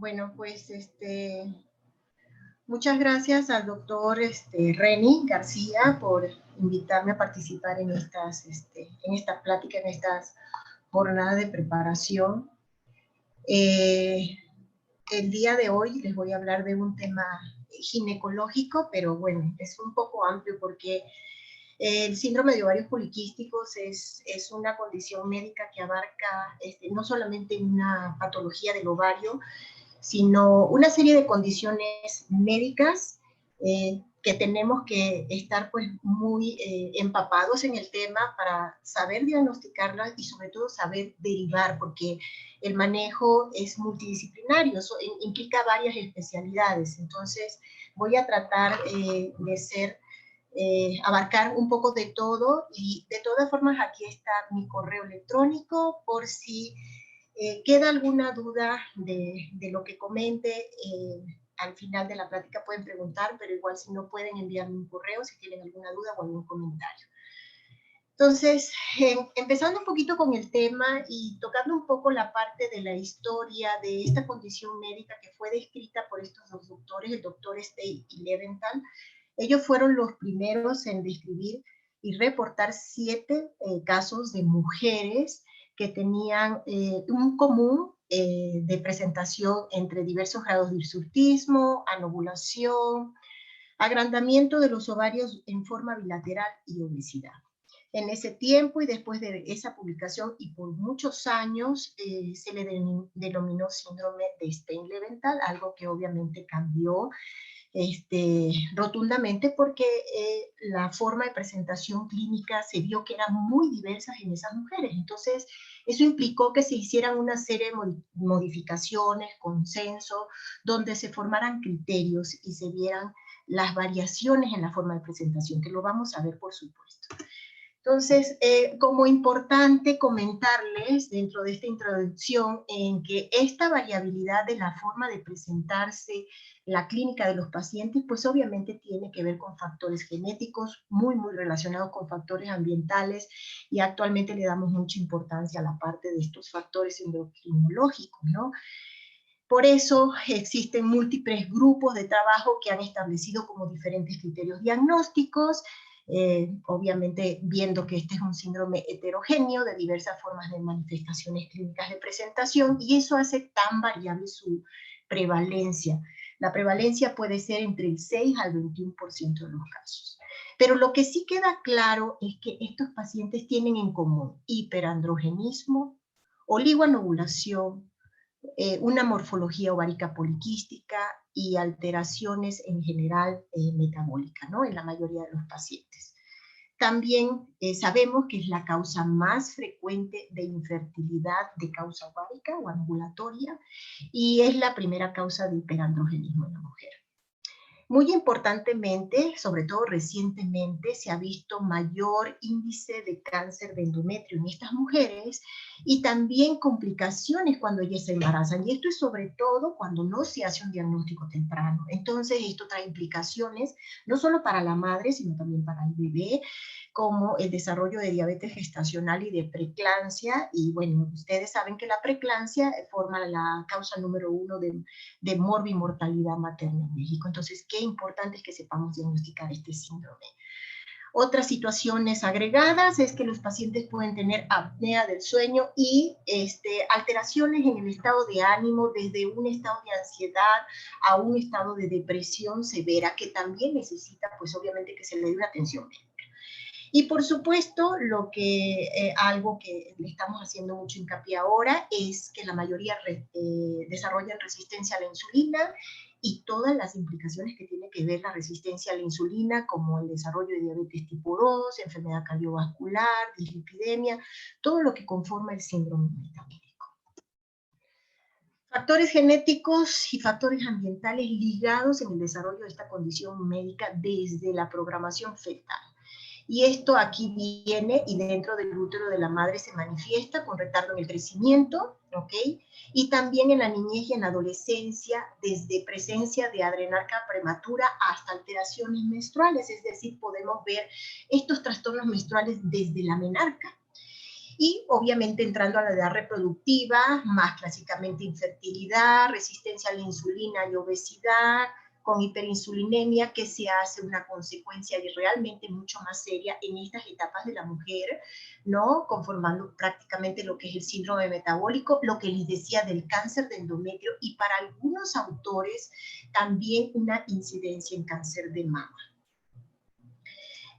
Bueno, pues muchas gracias al doctor Reni García por invitarme a participar en esta plática, en estas jornadas de preparación. El día de hoy les voy a hablar de un tema ginecológico, pero bueno, es un poco amplio porque el síndrome de ovarios poliquísticos es una condición médica que abarca no solamente una patología del ovario, sino una serie de condiciones médicas que tenemos que estar pues muy empapados en el tema para saber diagnosticarlas y sobre todo saber derivar, porque el manejo es multidisciplinario, eso implica varias especialidades. Entonces voy a tratar abarcar un poco de todo, y de todas formas aquí está mi correo electrónico por si queda alguna duda de lo que comente. Al final de la plática pueden preguntar, pero igual si no pueden enviarme un correo si tienen alguna duda o algún comentario. Entonces, empezando un poquito con el tema y tocando un poco la parte de la historia de esta condición médica que fue descrita por estos dos doctores, el doctor Stay y Leventhal. Ellos fueron los primeros en describir y reportar 7 casos de mujeres que tenían un común de presentación entre diversos grados de hirsutismo, anovulación, agrandamiento de los ovarios en forma bilateral y obesidad. En ese tiempo y después de esa publicación y por muchos años se le denominó síndrome de Stein-Leventhal, algo que obviamente cambió rotundamente porque la forma de presentación clínica se vio que eran muy diversas en esas mujeres. Entonces, eso implicó que se hicieran una serie de modificaciones, consenso, donde se formaran criterios y se vieran las variaciones en la forma de presentación, que lo vamos a ver por supuesto. Entonces, como importante comentarles dentro de esta introducción en que esta variabilidad de la forma de presentarse la clínica de los pacientes, pues obviamente tiene que ver con factores genéticos muy relacionados con factores ambientales, y actualmente le damos mucha importancia a la parte de estos factores endocrinológicos, ¿no? Por eso existen múltiples grupos de trabajo que han establecido como diferentes criterios diagnósticos, obviamente viendo que este es un síndrome heterogéneo de diversas formas de manifestaciones clínicas de presentación, y eso hace tan variable su prevalencia. La prevalencia puede ser entre el 6 al 21% de los casos. Pero lo que sí queda claro es que estos pacientes tienen en común hiperandrogenismo, oligoanovulación, una morfología ovárica poliquística y alteraciones en general metabólicas, ¿no? En la mayoría de los pacientes. También sabemos que es la causa más frecuente de infertilidad de causa ovárica o ambulatoria, y es la primera causa de hiperandrogenismo en la mujer. Muy importantemente, sobre todo recientemente, se ha visto mayor índice de cáncer de endometrio en estas mujeres y también complicaciones cuando ellas se embarazan. Y esto es sobre todo cuando no se hace un diagnóstico temprano. Entonces, esto trae implicaciones no solo para la madre, sino también para el bebé, como el desarrollo de diabetes gestacional y de preeclampsia. Y bueno, ustedes saben que la preeclampsia forma la causa número 1 de morbimortalidad materna en México. Entonces, qué importante es que sepamos diagnosticar este síndrome. Otras situaciones agregadas es que los pacientes pueden tener apnea del sueño y alteraciones en el estado de ánimo, desde un estado de ansiedad a un estado de depresión severa, que también necesita, pues obviamente, que se le dé una atención médica. Y por supuesto, algo que le estamos haciendo mucho hincapié ahora es que la mayoría desarrollan resistencia a la insulina, y todas las implicaciones que tiene que ver la resistencia a la insulina, como el desarrollo de diabetes tipo 2, enfermedad cardiovascular, dislipidemia, todo lo que conforma el síndrome metabólico. Factores genéticos y factores ambientales ligados en el desarrollo de esta condición médica desde la programación fetal. Y esto aquí viene y dentro del útero de la madre se manifiesta con retardo en el crecimiento, ¿ok? Y también en la niñez y en la adolescencia, desde presencia de adrenarca prematura hasta alteraciones menstruales, es decir, podemos ver estos trastornos menstruales desde la menarca. Y obviamente entrando a la edad reproductiva, más clásicamente infertilidad, resistencia a la insulina y obesidad, con hiperinsulinemia, que se hace una consecuencia y realmente mucho más seria en estas etapas de la mujer, ¿no? Conformando prácticamente lo que es el síndrome metabólico, lo que les decía del cáncer de endometrio y para algunos autores también una incidencia en cáncer de mama.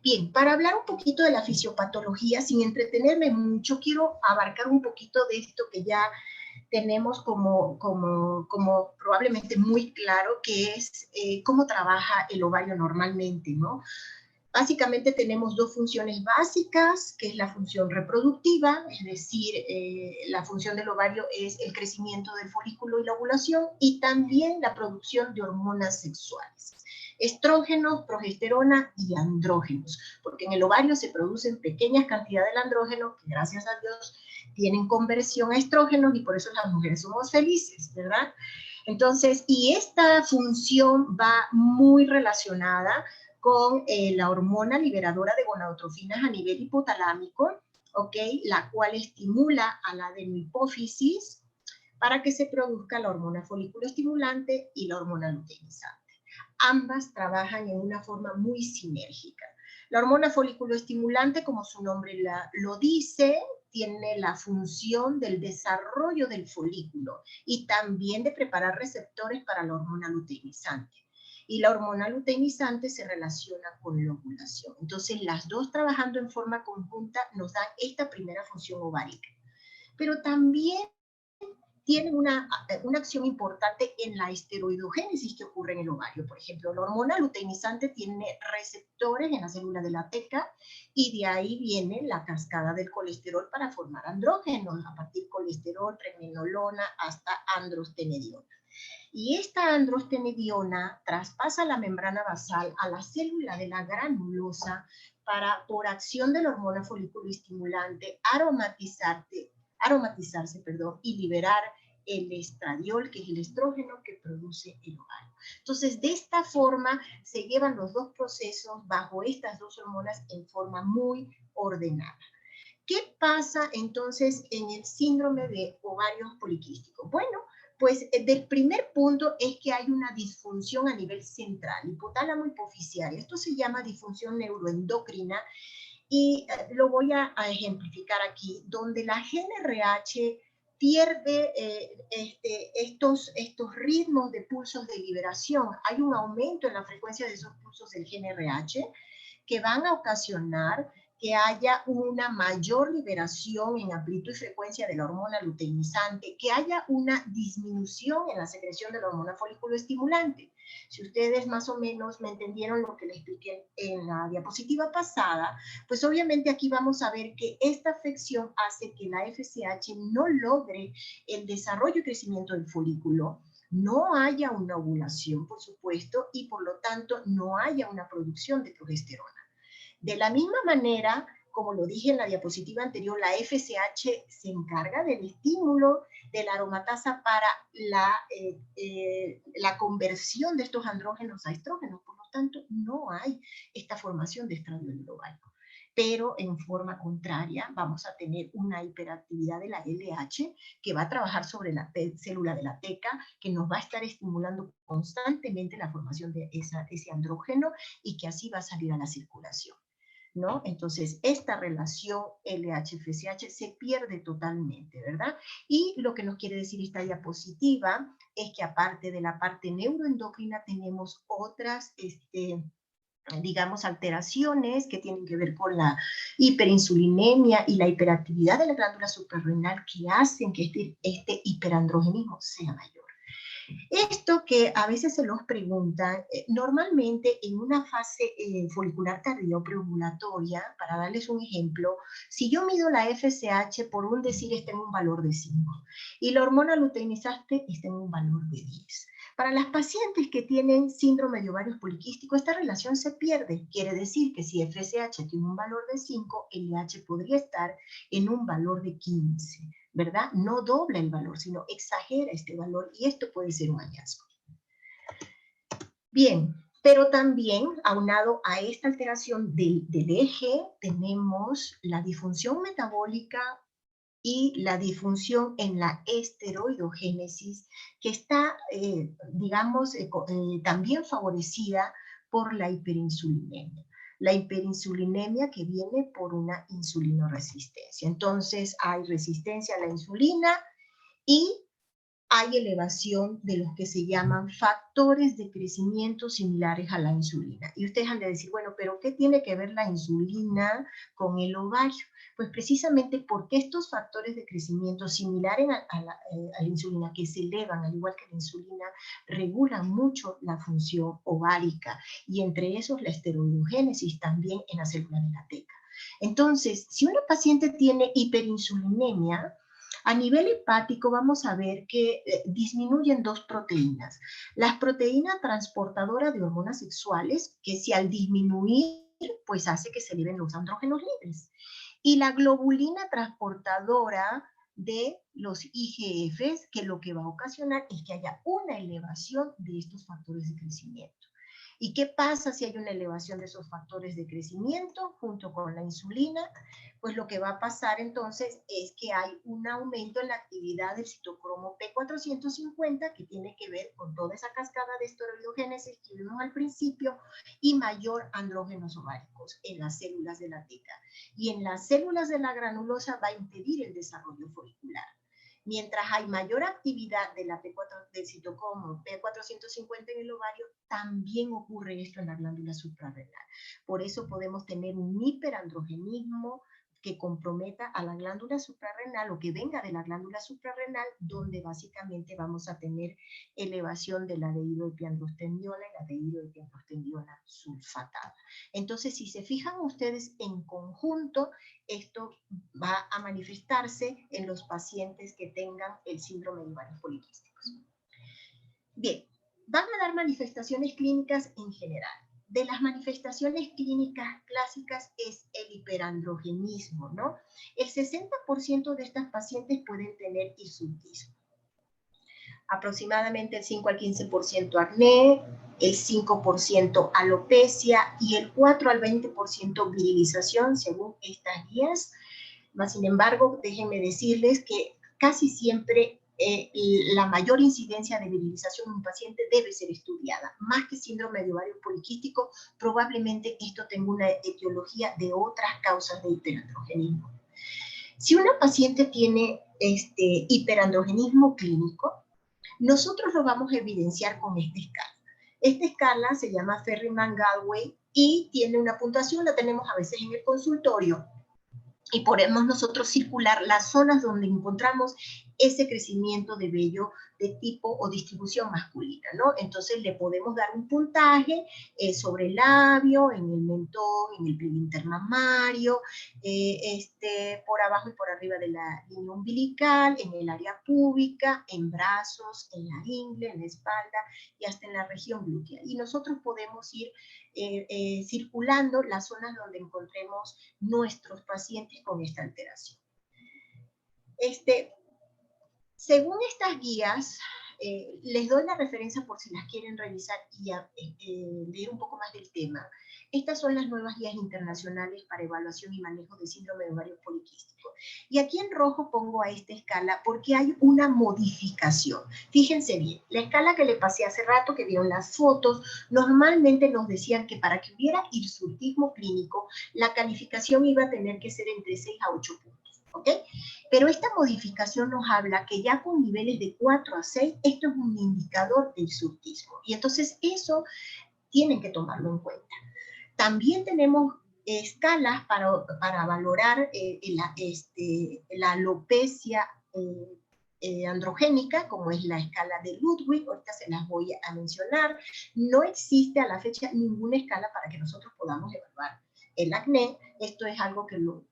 Bien, para hablar un poquito de la fisiopatología, sin entretenerme mucho, quiero abarcar un poquito de esto que ya tenemos como probablemente muy claro, que es cómo trabaja el ovario normalmente, ¿no? Básicamente tenemos dos funciones básicas, que es la función reproductiva, es decir, la función del ovario es el crecimiento del folículo y la ovulación, y también la producción de hormonas sexuales, estrógenos, progesterona y andrógenos, porque en el ovario se producen pequeñas cantidades de andrógenos que gracias a Dios tienen conversión a estrógenos y por eso las mujeres somos felices, ¿verdad? Entonces, y esta función va muy relacionada con la hormona liberadora de gonadotrofinas a nivel hipotalámico, ¿ok? La cual estimula a la adenohipófisis para que se produzca la hormona folículo estimulante y la hormona luteinizante. Ambas trabajan en una forma muy sinérgica. La hormona folículo estimulante, como su nombre lo dice, tiene la función del desarrollo del folículo y también de preparar receptores para la hormona luteinizante. Y la hormona luteinizante se relaciona con la ovulación. Entonces, las dos trabajando en forma conjunta nos dan esta primera función ovárica. Pero también tienen una acción importante en la esteroidogénesis que ocurre en el ovario. Por ejemplo, la hormona luteinizante tiene receptores en la célula de la teca y de ahí viene la cascada del colesterol para formar andrógenos, a partir de colesterol, pregnenolona, hasta androstenediona. Y esta androstenediona traspasa la membrana basal a la célula de la granulosa para, por acción de la hormona folículo estimulante, aromatizarse y liberar el estradiol, que es el estrógeno que produce el ovario. Entonces, de esta forma se llevan los dos procesos bajo estas dos hormonas en forma muy ordenada. ¿Qué pasa entonces en el síndrome de ovarios poliquísticos? Bueno, pues del primer punto es que hay una disfunción a nivel central, hipotálamo hipoficiaria. Esto se llama disfunción neuroendocrina y lo voy a ejemplificar aquí, donde la GNRH pierde estos ritmos de pulsos de liberación. Hay un aumento en la frecuencia de esos pulsos del GNRH que van a ocasionar que haya una mayor liberación en amplitud y frecuencia de la hormona luteinizante, que haya una disminución en la secreción de la hormona folículo estimulante. Si ustedes más o menos me entendieron lo que les expliqué en la diapositiva pasada, pues obviamente aquí vamos a ver que esta afección hace que la FSH no logre el desarrollo y crecimiento del folículo, no haya una ovulación, por supuesto, y por lo tanto no haya una producción de progesterona. De la misma manera, como lo dije en la diapositiva anterior, la FSH se encarga del estímulo de la aromatasa para la conversión de estos andrógenos a estrógenos. Por lo tanto, no hay esta formación de estradiol en el ovario. Pero en forma contraria vamos a tener una hiperactividad de la LH que va a trabajar sobre la célula de la teca, que nos va a estar estimulando constantemente la formación de ese andrógeno y que así va a salir a la circulación, ¿no? Entonces, esta relación LH-FSH se pierde totalmente, ¿verdad? Y lo que nos quiere decir esta diapositiva es que aparte de la parte neuroendocrina tenemos otras digamos, alteraciones que tienen que ver con la hiperinsulinemia y la hiperactividad de la glándula suprarrenal que hacen que este hiperandrogenismo sea mayor. Esto que a veces se los preguntan, normalmente en una fase folicular tardía o preovulatoria, para darles un ejemplo, si yo mido la FSH, por un decir, está en un valor de 5 y la hormona luteinizante está en un valor de 10. Para las pacientes que tienen síndrome de ovarios poliquísticos, esta relación se pierde. Quiere decir que si FSH tiene un valor de 5, LH podría estar en un valor de 15. ¿Verdad? No dobla el valor, sino exagera este valor y esto puede ser un hallazgo. Bien, pero también aunado a esta alteración del eje, tenemos la disfunción metabólica y la disfunción en la esteroidogénesis, que está, digamos, también favorecida por la hiperinsulinemia. La hiperinsulinemia que viene por una insulinoresistencia. Entonces hay resistencia a la insulina y hay elevación de los que se llaman factores de crecimiento similares a la insulina. Y ustedes han de decir, bueno, pero ¿qué tiene que ver la insulina con el ovario? Pues precisamente porque estos factores de crecimiento similares a la insulina, que se elevan al igual que la insulina, regulan mucho la función ovárica, y entre esos la esteroidogénesis también en la célula de la teca. Entonces, si una paciente tiene hiperinsulinemia, a nivel hepático vamos a ver que disminuyen dos proteínas. Las proteínas transportadoras de hormonas sexuales, que si al disminuir, pues hace que se eleven los andrógenos libres. Y la globulina transportadora de los IGFs, que lo que va a ocasionar es que haya una elevación de estos factores de crecimiento. ¿Y qué pasa si hay una elevación de esos factores de crecimiento junto con la insulina? Pues lo que va a pasar entonces es que hay un aumento en la actividad del citocromo P450, que tiene que ver con toda esa cascada de esteroidogénesis que vimos al principio, y mayor andrógenos ováricos en las células de la teca. Y en las células de la granulosa va a impedir el desarrollo folicular. Mientras hay mayor actividad de la P4, del citocromo P450 en el ovario, también ocurre esto en la glándula suprarrenal. Por eso podemos tener un hiperandrogenismo que comprometa a la glándula suprarrenal o que venga de la glándula suprarrenal, donde básicamente vamos a tener elevación de la dehidroepiandrostendiona y la dehidroepiandrostendiona sulfatada. Entonces, si se fijan ustedes en conjunto, esto va a manifestarse en los pacientes que tengan el síndrome de ovarios poliquísticos. Bien, van a dar manifestaciones clínicas en general. De las manifestaciones clínicas clásicas es el hiperandrogenismo, ¿no? El 60% de estas pacientes pueden tener hirsutismo. Aproximadamente el 5 al 15% acné, el 5% alopecia y el 4 al 20% virilización, según estas guías. Mas, sin embargo, déjenme decirles que casi siempre la mayor incidencia de virilización en un paciente debe ser estudiada. Más que síndrome de ovario poliquístico, probablemente esto tenga una etiología de otras causas de hiperandrogenismo. Si una paciente tiene hiperandrogenismo clínico, nosotros lo vamos a evidenciar con esta escala. Esta escala se llama Ferryman-Gallwey y tiene una puntuación, la tenemos a veces en el consultorio, y podemos nosotros circular las zonas donde encontramos ese crecimiento de vello de tipo o distribución masculina, ¿no? Entonces le podemos dar un puntaje sobre el labio, en el mentón, en el pliegue intermamario, por abajo y por arriba de la línea umbilical, en el área púbica, en brazos, en la ingle, en la espalda y hasta en la región glútea. Y nosotros podemos ir circulando las zonas donde encontremos nuestros pacientes con esta alteración. Según estas guías, les doy la referencia por si las quieren revisar y leer un poco más del tema. Estas son las nuevas guías internacionales para evaluación y manejo de síndrome de ovario poliquístico. Y aquí en rojo pongo a esta escala porque hay una modificación. Fíjense bien, la escala que le pasé hace rato, que vieron las fotos, normalmente nos decían que para que hubiera hirsutismo clínico, la calificación iba a tener que ser entre 6 a 8 puntos, ¿ok? Pero esta modificación nos habla que ya con niveles de 4 a 6, esto es un indicador de hirsutismo. Y entonces eso tienen que tomarlo en cuenta. También tenemos escalas para valorar la alopecia androgénica, como es la escala de Ludwig. Ahorita se las voy a mencionar. No existe a la fecha ninguna escala para que nosotros podamos evaluar el acné. Esto es algo que lo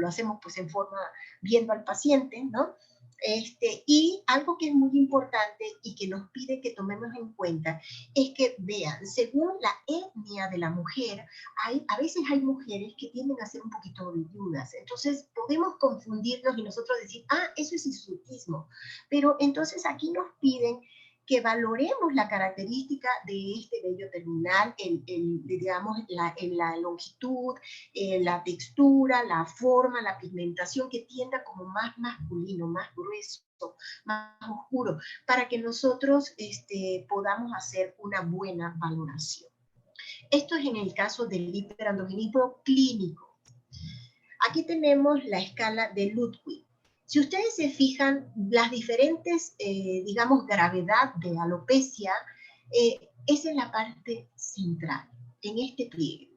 hacemos pues en forma viendo al paciente, ¿no? Y algo que es muy importante y que nos pide que tomemos en cuenta es que vean, según la etnia de la mujer, a veces hay mujeres que tienden a ser un poquito velludas, entonces podemos confundirnos y nosotros decir, ah, eso es hirsutismo, pero entonces aquí nos piden que valoremos la característica de este vello terminal, digamos, en la longitud, la textura, la forma, la pigmentación, que tienda como más masculino, más grueso, más oscuro, para que nosotros podamos hacer una buena valoración. Esto es en el caso del hiperandrogenismo clínico. Aquí tenemos la escala de Ludwig. Si ustedes se fijan, las diferentes, digamos, gravedad de alopecia es en la parte central, en este pliegue.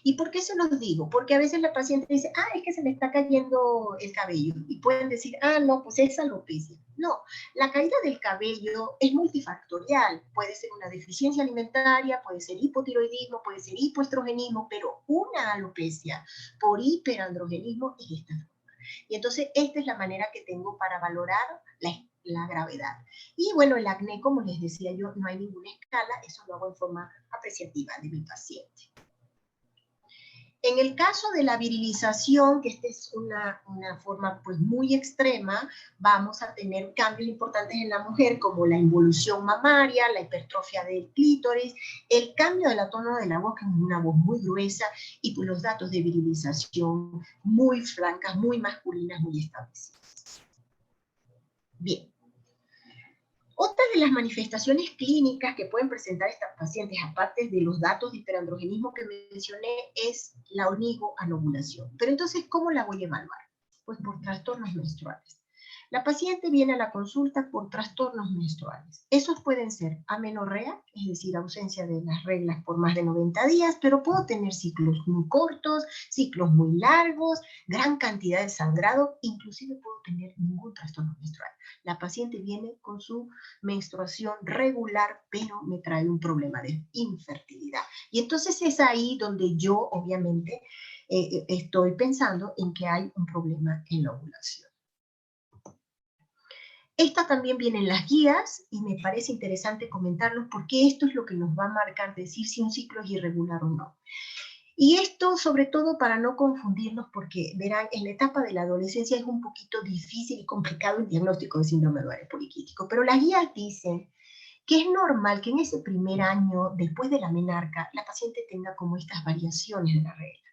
¿Y por qué se los digo? Porque a veces la paciente dice, es que se me está cayendo el cabello. Y pueden decir, no, pues es alopecia. No, la caída del cabello es multifactorial. Puede ser una deficiencia alimentaria, puede ser hipotiroidismo, puede ser hipoestrogenismo, pero una alopecia por hiperandrogenismo es esta. Y entonces esta es la manera que tengo para valorar la gravedad. Y bueno, el acné, como les decía yo, no hay ninguna escala, eso lo hago en forma apreciativa de mi paciente. En el caso de la virilización, que esta es una forma pues muy extrema, vamos a tener cambios importantes en la mujer, como la involución mamaria, la hipertrofia del clítoris, el cambio del tono de la voz, que es una voz muy gruesa, y pues los datos de virilización muy francas, muy masculinas, muy establecidas. Bien. Otra de las manifestaciones clínicas que pueden presentar estas pacientes, aparte de los datos de hiperandrogenismo que mencioné, es la oligoanovulación. Pero entonces, ¿cómo la voy a evaluar? Pues por trastornos menstruales. La paciente viene a la consulta por trastornos menstruales. Esos pueden ser amenorrea, es decir, ausencia de las reglas por más de 90 días, pero puedo tener ciclos muy cortos, ciclos muy largos, gran cantidad de sangrado, inclusive puedo tener ningún trastorno menstrual. La paciente viene con su menstruación regular, pero me trae un problema de infertilidad. Y entonces es ahí donde yo, obviamente, estoy pensando en que hay un problema en la ovulación. Esta también viene en las guías y me parece interesante comentarlos porque esto es lo que nos va a marcar decir si un ciclo es irregular o no. Y esto sobre todo para no confundirnos porque verán, en la etapa de la adolescencia es un poquito difícil y complicado el diagnóstico de síndrome de ovario poliquístico, pero las guías dicen que es normal que en ese primer año, después de la menarca, la paciente tenga como estas variaciones de la regla.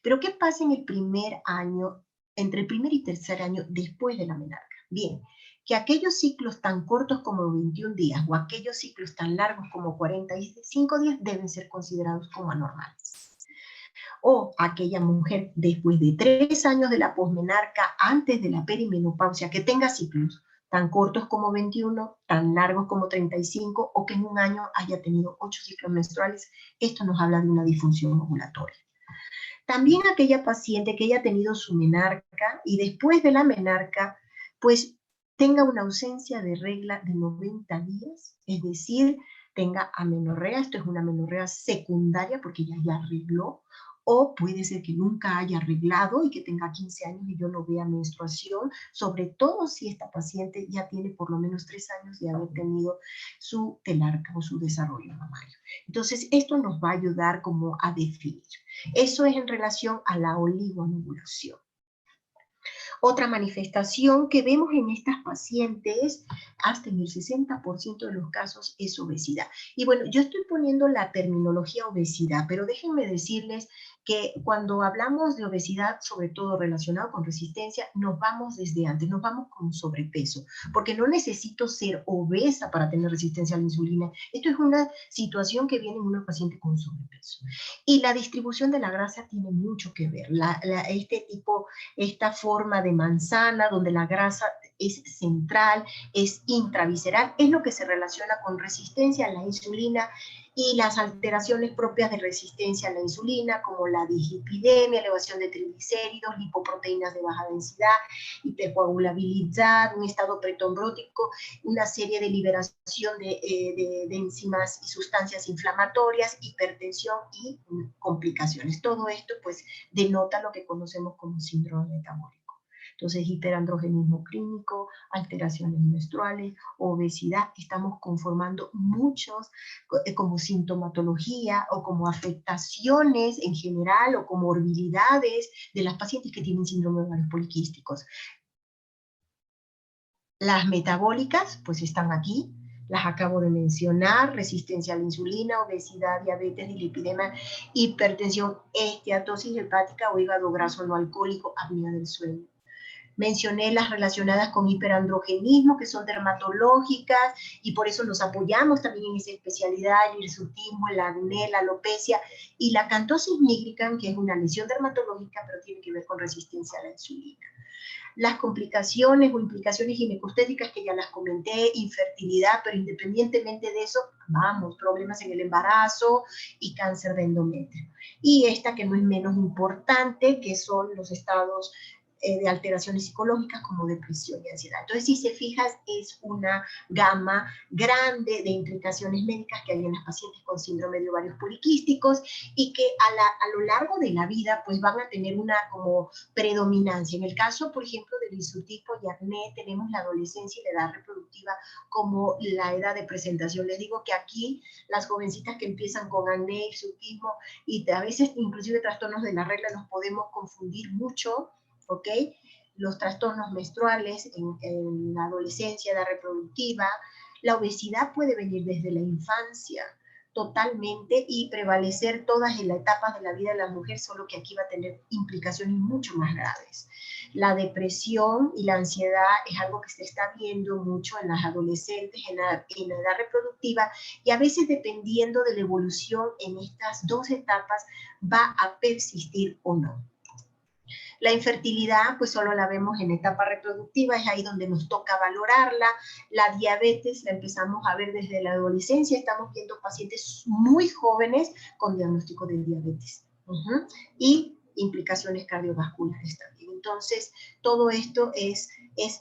Pero ¿qué pasa en el primer año, entre el primer y tercer año después de la menarca? Bien, que aquellos ciclos tan cortos como 21 días o aquellos ciclos tan largos como 45 días deben ser considerados como anormales. O aquella mujer después de 3 años de la posmenarca, antes de la perimenopausia, que tenga ciclos tan cortos como 21, tan largos como 35, o que en un año haya tenido 8 ciclos menstruales, esto nos habla de una disfunción ovulatoria. También aquella paciente que haya tenido su menarca y después de la menarca, pues tenga una ausencia de regla de 90 días, es decir, tenga amenorrea, esto es una amenorrea secundaria porque ella ya arregló, o puede ser que nunca haya arreglado y que tenga 15 años y yo no vea menstruación, sobre todo si esta paciente ya tiene por lo menos 3 años de haber tenido su telarca o su desarrollo mamario. Entonces, esto nos va a ayudar como a definir. Eso es en relación a la oligoanovulación. Otra manifestación que vemos en estas pacientes, hasta en el 60% de los casos, es obesidad. Y bueno, yo estoy poniendo la terminología obesidad, pero déjenme decirles que cuando hablamos de obesidad, sobre todo relacionado con resistencia, nos vamos desde antes, nos vamos con sobrepeso, porque no necesito ser obesa para tener resistencia a la insulina. Esto es una situación que viene en una paciente con sobrepeso. Y la distribución de la grasa tiene mucho que ver. Esta forma de manzana, donde la grasa es central, es intravisceral, es lo que se relaciona con resistencia a la insulina y las alteraciones propias de resistencia a la insulina, como la dislipidemia, elevación de triglicéridos, lipoproteínas de baja densidad, hipercoagulabilidad, un estado pretrombótico, una serie de liberación de enzimas y sustancias inflamatorias, hipertensión y complicaciones. Todo esto pues denota lo que conocemos como síndrome metabólico. Entonces, hiperandrogenismo clínico, alteraciones menstruales, obesidad, estamos conformando muchos como sintomatología o como afectaciones en general o comorbilidades de las pacientes que tienen síndrome de ovarios poliquísticos. Las metabólicas, pues están aquí. las acabo de mencionar: resistencia a la insulina, obesidad, diabetes, dislipidemia, hipertensión, esteatosis hepática o hígado graso no alcohólico, apnea del sueño. Mencioné las relacionadas con hiperandrogenismo, que son dermatológicas, y por eso nos apoyamos también en esa especialidad: el hirsutismo, el acné, la alopecia, y la acantosis nigricans, que es una lesión dermatológica, pero tiene que ver con resistencia a la insulina. Las complicaciones o implicaciones ginecostéticas, que ya las comenté: infertilidad, pero independientemente de eso, vamos, problemas en el embarazo y cáncer de endometrio. Y esta, que no es menos importante, que son los estados de alteraciones psicológicas como depresión y ansiedad. Entonces, si se fijas, es una gama grande de implicaciones médicas que hay en las pacientes con síndrome de ovarios poliquísticos, y que a lo largo de la vida pues van a tener una como predominancia. En el caso, por ejemplo, del hirsutismo y acné, tenemos la adolescencia y la edad reproductiva como la edad de presentación. Les digo que aquí las jovencitas que empiezan con acné, hirsutismo y a veces inclusive trastornos de la regla nos podemos confundir mucho, ¿ok? Los trastornos menstruales en la adolescencia, edad reproductiva. La obesidad puede venir desde la infancia totalmente y prevalecer todas en las etapas de la vida de la mujer, solo que aquí va a tener implicaciones mucho más graves. La depresión y la ansiedad es algo que se está viendo mucho en las adolescentes, en la edad reproductiva, y a veces, dependiendo de la evolución en estas dos etapas, va a persistir o no. La infertilidad, pues solo la vemos en etapa reproductiva, es ahí donde nos toca valorarla. La diabetes la empezamos a ver desde la adolescencia, estamos viendo pacientes muy jóvenes con diagnóstico de diabetes. Y implicaciones cardiovasculares también. Entonces, todo esto es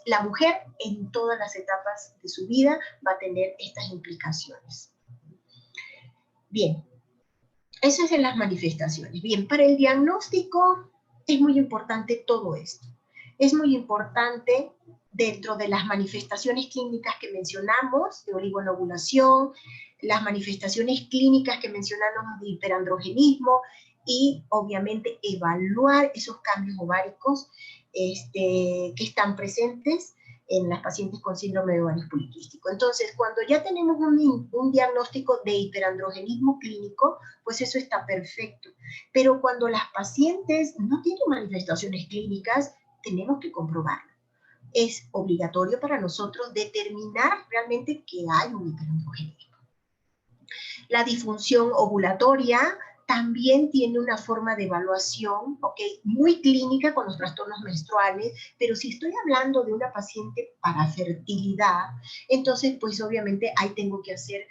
la mujer en todas las etapas de su vida va a tener estas implicaciones. Bien, eso es en las manifestaciones. Bien, para el diagnóstico es muy importante todo esto. Es muy importante, dentro de las manifestaciones clínicas que mencionamos, de oligonovulación, las manifestaciones clínicas que mencionamos de hiperandrogenismo, y obviamente evaluar esos cambios ováricos que están presentes en las pacientes con síndrome de ovarios poliquísticos. Entonces, cuando ya tenemos un diagnóstico de hiperandrogenismo clínico, pues eso está perfecto. Pero cuando las pacientes no tienen manifestaciones clínicas, tenemos que comprobarlo. Es obligatorio para nosotros determinar realmente que hay un hiperandrogenismo. La disfunción ovulatoria también tiene una forma de evaluación, muy clínica con los trastornos menstruales, pero si estoy hablando de una paciente para fertilidad, entonces pues obviamente ahí tengo que hacer,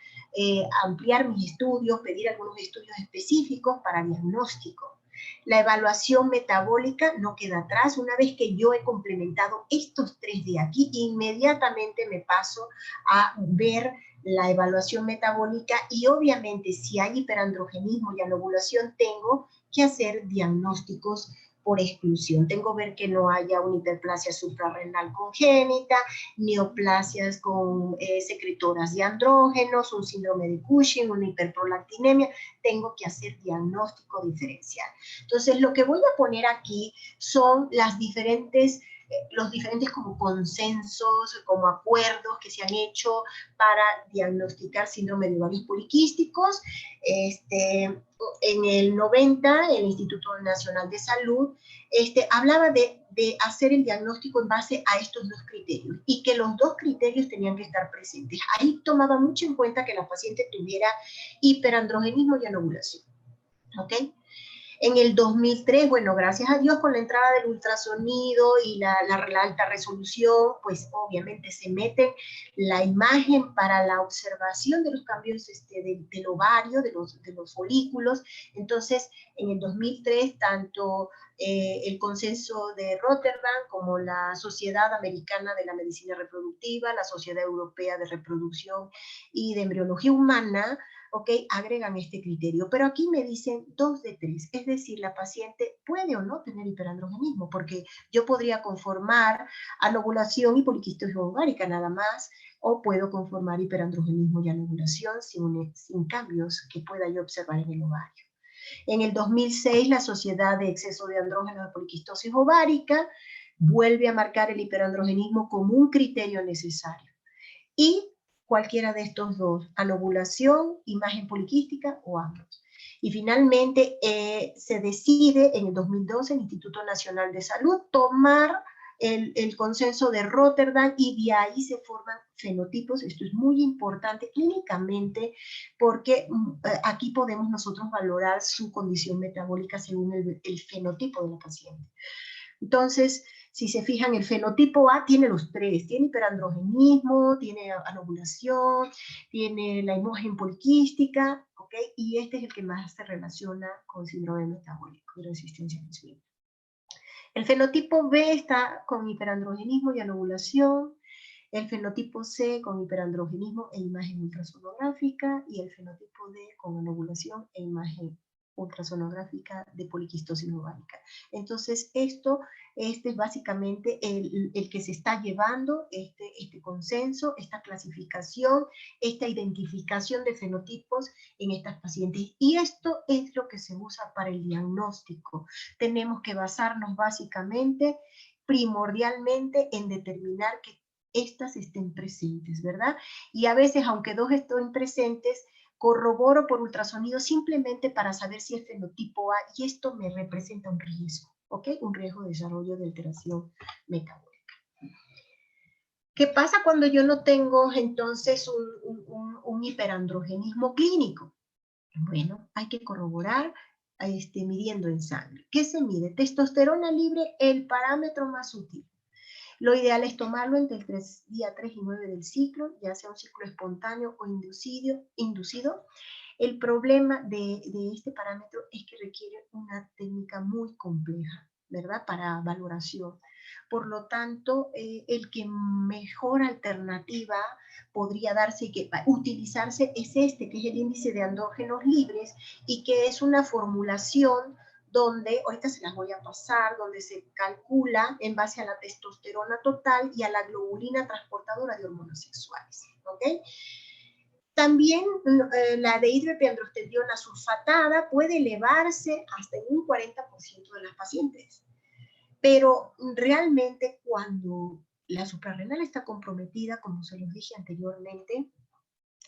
ampliar mis estudios, pedir algunos estudios específicos para diagnóstico. La evaluación metabólica no queda atrás. Una vez que yo he complementado estos 3 de aquí, inmediatamente me paso a ver la evaluación metabólica, y obviamente si hay hiperandrogenismo y anovulación, tengo que hacer diagnósticos por exclusión. Tengo que ver que no haya una hiperplasia suprarrenal congénita, neoplasias con secretoras de andrógenos, un síndrome de Cushing, una hiperprolactinemia. Tengo que hacer diagnóstico diferencial. Entonces, lo que voy a poner aquí son los diferentes como consensos, como acuerdos que se han hecho para diagnosticar síndrome de ovarios poliquísticos. En el 90, el Instituto Nacional de Salud hablaba de hacer el diagnóstico en base a estos 2 criterios, y que los 2 criterios tenían que estar presentes. Ahí tomaba mucho en cuenta que la paciente tuviera hiperandrogenismo y anovulación. ¿Ok? En el 2003, bueno, gracias a Dios, con la entrada del ultrasonido y la alta resolución, pues obviamente se mete la imagen para la observación de los cambios del ovario, de los folículos. Entonces, en el 2003, tanto el consenso de Rotterdam como la Sociedad Americana de la Medicina Reproductiva, la Sociedad Europea de Reproducción y de Embriología Humana, agregan este criterio. Pero aquí me dicen 2 de 3, es decir, la paciente puede o no tener hiperandrogenismo, porque yo podría conformar anovulación y poliquistosis ovárica nada más, o puedo conformar hiperandrogenismo y anovulación sin cambios que pueda yo observar en el ovario. En el 2006, la Sociedad de Exceso de Andrógenos de Poliquistosis Ovárica vuelve a marcar el hiperandrogenismo como un criterio necesario. Y cualquiera de estos dos, anovulación, imagen poliquística o ambos. Y finalmente se decide en el 2012 el Instituto Nacional de Salud tomar el consenso de Rotterdam y de ahí se forman fenotipos. Esto es muy importante clínicamente porque aquí podemos nosotros valorar su condición metabólica según el fenotipo de la paciente. Entonces, si se fijan, el fenotipo A tiene los tres, tiene hiperandrogenismo, tiene anovulación, tiene la imagen poliquística, ¿ok? Y este es el que más se relaciona con síndrome metabólico y resistencia a la insulina. El fenotipo B está con hiperandrogenismo y anovulación, el fenotipo C con hiperandrogenismo e imagen ultrasonográfica y el fenotipo D con anovulación e imagen ultrasonográfica de poliquistosis ovárica. Entonces, este es básicamente el que se está llevando, este consenso, esta clasificación, esta identificación de fenotipos en estas pacientes. Y esto es lo que se usa para el diagnóstico. Tenemos que basarnos básicamente, primordialmente, en determinar que estas estén presentes, ¿verdad? Y a veces, aunque dos estén presentes, corroboro por ultrasonido simplemente para saber si es fenotipo A y esto me representa un riesgo, ¿ok? Un riesgo de desarrollo de alteración metabólica. ¿Qué pasa cuando yo no tengo entonces un hiperandrogenismo clínico? Bueno, hay que corroborar midiendo en sangre. ¿Qué se mide? Testosterona libre, el parámetro más útil. Lo ideal es tomarlo entre el día 3 y 9 del ciclo, ya sea un ciclo espontáneo o inducido. El problema de este parámetro es que requiere una técnica muy compleja, ¿verdad? Para valoración. Por lo tanto, el que mejor alternativa podría darse y que utilizarse es este, que es el índice de andrógenos libres y que es una formulación donde, ahorita se las voy a pasar, donde se calcula en base a la testosterona total y a la globulina transportadora de hormonas sexuales, ¿ok? También la dehidroepiandrosterona sulfatada puede elevarse hasta en un 40% de las pacientes, pero realmente cuando la suprarrenal está comprometida, como se los dije anteriormente,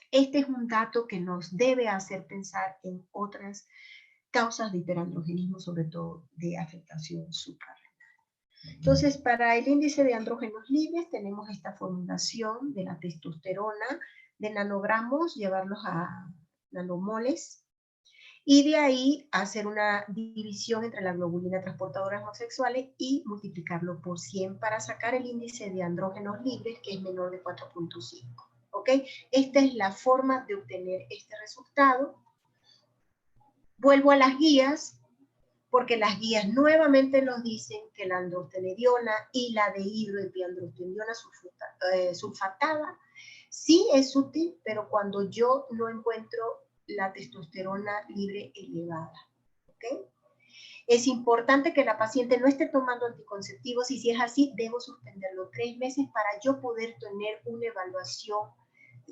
este es un dato que nos debe hacer pensar en otras causas de hiperandrogenismo, sobre todo de afectación suprarrenal. Entonces, para el índice de andrógenos libres tenemos esta formulación de la testosterona de nanogramos, llevarlos a nanomoles, y de ahí hacer una división entre la globulina transportadora homosexuales y multiplicarlo por 100 para sacar el índice de andrógenos libres, que es menor de 4.5. ¿Ok? Esta es la forma de obtener este resultado. Vuelvo a las guías, porque las guías nuevamente nos dicen que la androstenediona y la dehidroepiandrosterona sulfatada sí es útil, pero cuando yo no encuentro la testosterona libre elevada. ¿Okay? Es importante que la paciente no esté tomando anticonceptivos y si es así, debo suspenderlo 3 meses para yo poder tener una evaluación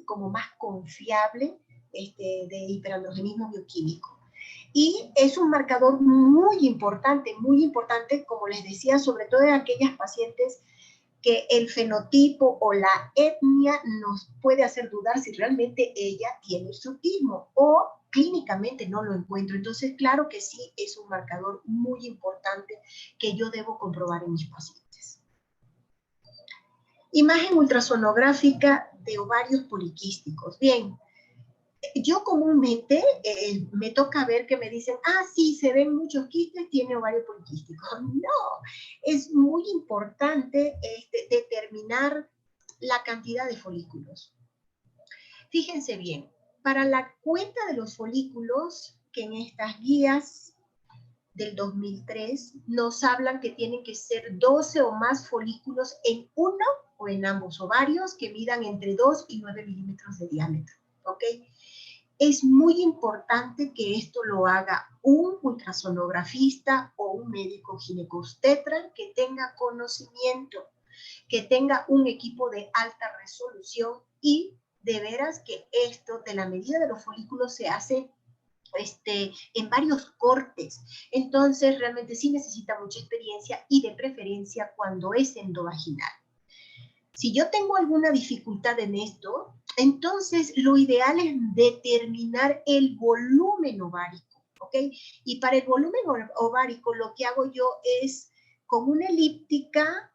como más confiable de hiperandrogenismo bioquímico. Y es un marcador muy importante, como les decía, sobre todo en aquellas pacientes que el fenotipo o la etnia nos puede hacer dudar si realmente ella tiene hirsutismo o clínicamente no lo encuentro. Entonces, claro que sí, es un marcador muy importante que yo debo comprobar en mis pacientes. Imagen ultrasonográfica de ovarios poliquísticos. Bien, yo comúnmente me toca ver que me dicen, sí, se ven muchos quistes, tiene ovario poliquístico. No, es muy importante determinar la cantidad de folículos. Fíjense bien, para la cuenta de los folículos, que en estas guías del 2003 nos hablan que tienen que ser 12 o más folículos en uno o en ambos ovarios que midan entre 2 y 9 milímetros de diámetro. ¿Ok? Es muy importante que esto lo haga un ultrasonografista o un médico ginecobstetra que tenga conocimiento, que tenga un equipo de alta resolución y de veras que esto de la medida de los folículos se hace en varios cortes. Entonces realmente sí necesita mucha experiencia y de preferencia cuando es endovaginal. Si yo tengo alguna dificultad en esto, Entonces, lo ideal es determinar el volumen ovárico, ¿ok? Y para el volumen ovárico, lo que hago yo es, con una elíptica,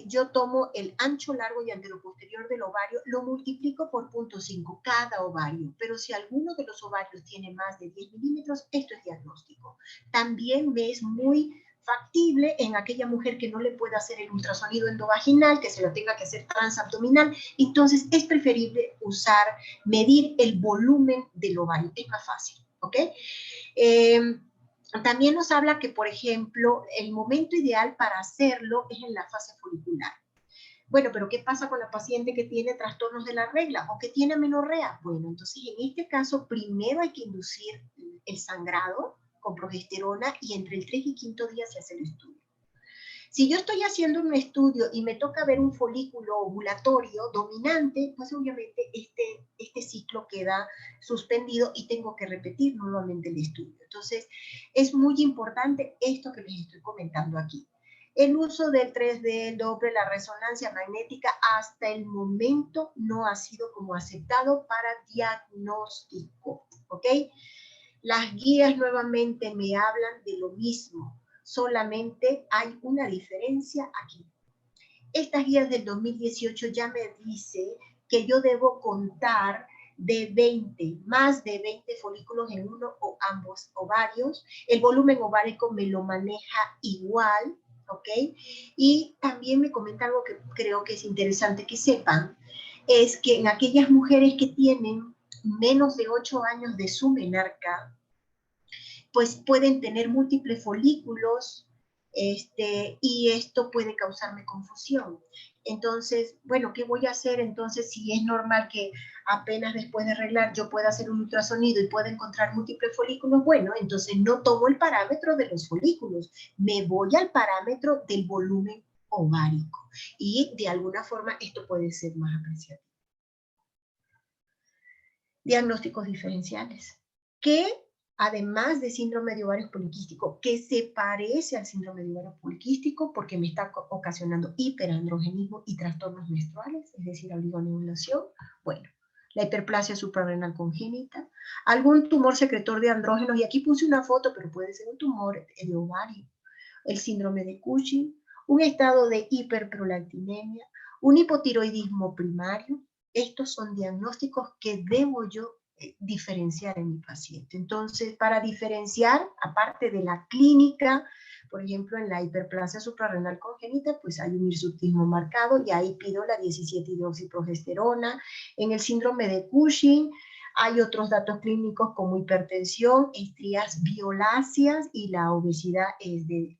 yo tomo el ancho, largo y anteroposterior del ovario, lo multiplico por 0.5 cada ovario, pero si alguno de los ovarios tiene más de 10 milímetros, esto es diagnóstico. También me es muy factible en aquella mujer que no le pueda hacer el ultrasonido endovaginal, que se lo tenga que hacer transabdominal, entonces es preferible medir el volumen del ovario, es más fácil, ¿ok? También nos habla que, por ejemplo, el momento ideal para hacerlo es en la fase folicular. Bueno, pero ¿qué pasa con la paciente que tiene trastornos de la regla o que tiene amenorrea? Bueno, entonces en este caso primero hay que inducir el sangrado con progesterona y entre el 3 y 5 día se hace el estudio. Si yo estoy haciendo un estudio y me toca ver un folículo ovulatorio dominante, pues obviamente este ciclo queda suspendido y tengo que repetir nuevamente el estudio. Entonces, es muy importante esto que les estoy comentando aquí. El uso del 3D, el Doppler, la resonancia magnética, hasta el momento no ha sido como aceptado para diagnóstico, ¿ok? Las guías nuevamente me hablan de lo mismo, solamente hay una diferencia aquí. Estas guías del 2018 ya me dice que yo debo contar más de 20 folículos en uno o ambos ovarios. El volumen ovárico me lo maneja igual, ¿ok? Y también me comenta algo que creo que es interesante que sepan, es que en aquellas mujeres que tienen menos de 8 años de su menarca, pues pueden tener múltiples folículos, y esto puede causarme confusión. Entonces, bueno, ¿qué voy a hacer entonces si es normal que apenas después de arreglar yo pueda hacer un ultrasonido y pueda encontrar múltiples folículos? Bueno, entonces no tomo el parámetro de los folículos, me voy al parámetro del volumen ovárico y de alguna forma esto puede ser más apreciado. Diagnósticos diferenciales. ¿Qué? Además de síndrome de ovario poliquístico, que se parece al síndrome de ovario poliquístico porque me está ocasionando hiperandrogenismo y trastornos menstruales, es decir, oligoneulación. Bueno, la hiperplasia suprarrenal congénita, algún tumor secretor de andrógenos, y aquí puse una foto, pero puede ser un tumor de ovario, el síndrome de Cushing, un estado de hiperprolactinemia, un hipotiroidismo primario. Estos son diagnósticos que debo yo diferenciar en mi paciente. Entonces, para diferenciar, aparte de la clínica, por ejemplo, en la hiperplasia suprarrenal congénita, pues hay un hirsutismo marcado y ahí pido la 17-hidroxiprogesterona. En el síndrome de Cushing hay otros datos clínicos como hipertensión, estrías violáceas y la obesidad es de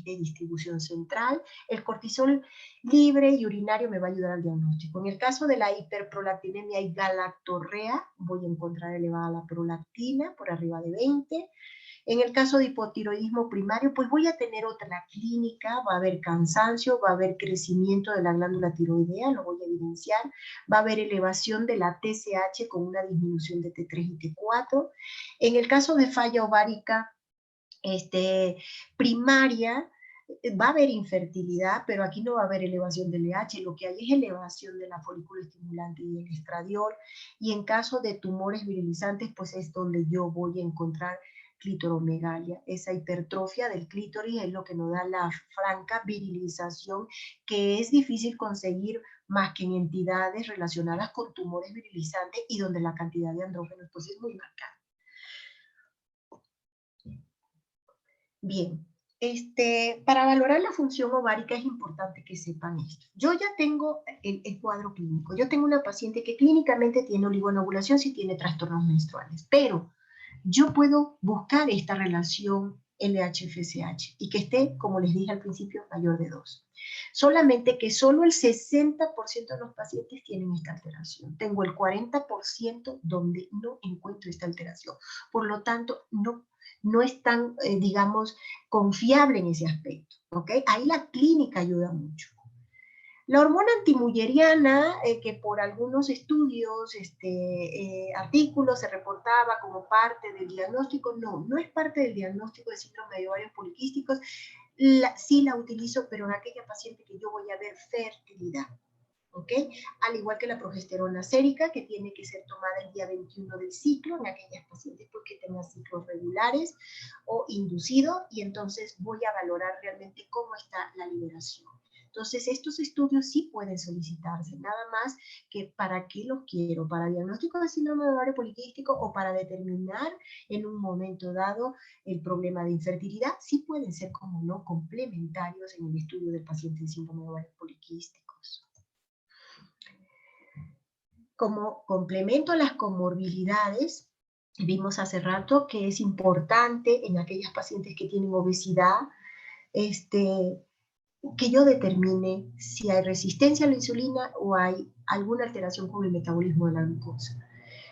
distribución central. El cortisol libre y urinario me va a ayudar al diagnóstico. En el caso de la hiperprolactinemia y galactorrea, voy a encontrar elevada la prolactina por arriba de 20. En el caso de hipotiroidismo primario, pues voy a tener otra clínica, va a haber cansancio, va a haber crecimiento de la glándula tiroidea, lo voy a evidenciar, va a haber elevación de la TSH con una disminución de T3 y T4. En el caso de falla ovárica primaria, va a haber infertilidad, pero aquí no va a haber elevación del LH, lo que hay es elevación de la folículo estimulante y el estradiol, y en caso de tumores virilizantes, pues es donde yo voy a encontrar clitoromegalia. Esa hipertrofia del clítoris es lo que nos da la franca virilización, que es difícil conseguir más que en entidades relacionadas con tumores virilizantes y donde la cantidad de andrógenos pues es muy marcada. Bien, para valorar la función ovárica es importante que sepan esto. Yo ya tengo el cuadro clínico. Yo tengo una paciente que clínicamente tiene oligonovulación si tiene trastornos menstruales, pero yo puedo buscar esta relación LH-FSH y que esté, como les dije al principio, mayor de 2. Solamente que solo el 60% de los pacientes tienen esta alteración. Tengo el 40% donde no encuentro esta alteración. Por lo tanto, no es tan, digamos, confiable en ese aspecto, ¿ok? Ahí la clínica ayuda mucho. La hormona antimulleriana, que por algunos estudios, artículos se reportaba como parte del diagnóstico, no es parte del diagnóstico de síndrome de ovarios poliquísticos. Sí la utilizo, pero en aquella paciente que yo voy a ver fertilidad. ¿ok? Al igual que la progesterona sérica, que tiene que ser tomada el día 21 del ciclo en aquellas pacientes porque tengan ciclos regulares o inducido, y entonces voy a valorar realmente cómo está la liberación. Entonces, estos estudios sí pueden solicitarse, nada más que para qué los quiero, para diagnóstico de síndrome de ovario poliquístico o para determinar en un momento dado el problema de infertilidad, sí pueden ser, como no, complementarios en el estudio del paciente de síndrome de ovario poliquísticos. Como complemento a las comorbilidades, vimos hace rato que es importante en aquellas pacientes que tienen obesidad, que yo determine si hay resistencia a la insulina o hay alguna alteración con el metabolismo de la glucosa.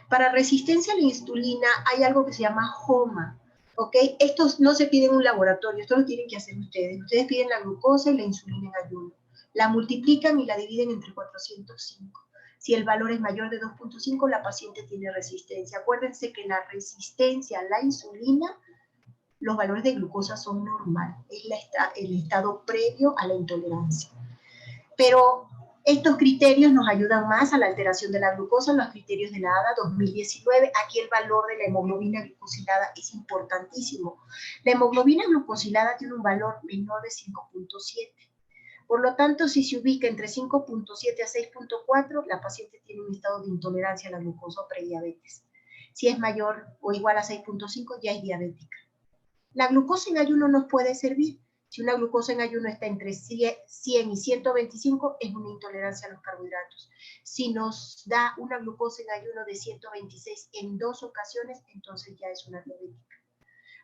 Para resistencia a la insulina hay algo que se llama HOMA, ¿ok? Estos no se piden en un laboratorio, esto lo tienen que hacer ustedes. Ustedes piden la glucosa y la insulina en ayuno, la multiplican y la dividen entre 405. Si el valor es mayor de 2.5, la paciente tiene resistencia. Acuérdense que la resistencia a la insulina, los valores de glucosa son normales, es el estado previo a la intolerancia. Pero estos criterios nos ayudan más a la alteración de la glucosa, los criterios de la ADA 2019. Aquí el valor de la hemoglobina glucosilada es importantísimo. La hemoglobina glucosilada tiene un valor menor de 5.7. Por lo tanto, si se ubica entre 5.7 a 6.4, la paciente tiene un estado de intolerancia a la glucosa o prediabetes. Si es mayor o igual a 6.5, ya es diabética. La glucosa en ayuno nos puede servir. Si una glucosa en ayuno está entre 100 y 125, es una intolerancia a los carbohidratos. Si nos da una glucosa en ayuno de 126 en 2 ocasiones, entonces ya es una diabética.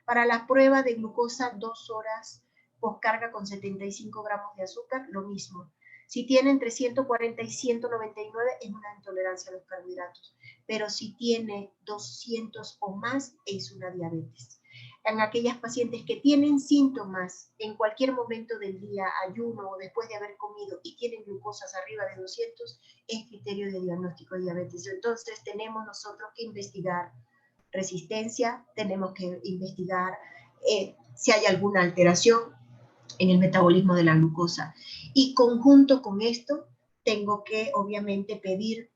Para la prueba de glucosa, 2 horas poscarga con 75 gramos de azúcar, lo mismo. Si tiene entre 140 y 199, es una intolerancia a los carbohidratos. Pero si tiene 200 o más, es una diabetes. En aquellas pacientes que tienen síntomas en cualquier momento del día, ayuno o después de haber comido y tienen glucosas arriba de 200, es criterio de diagnóstico de diabetes. Entonces tenemos nosotros que investigar resistencia, tenemos que investigar si hay alguna alteración en el metabolismo de la glucosa. Y conjunto con esto, tengo que obviamente pedir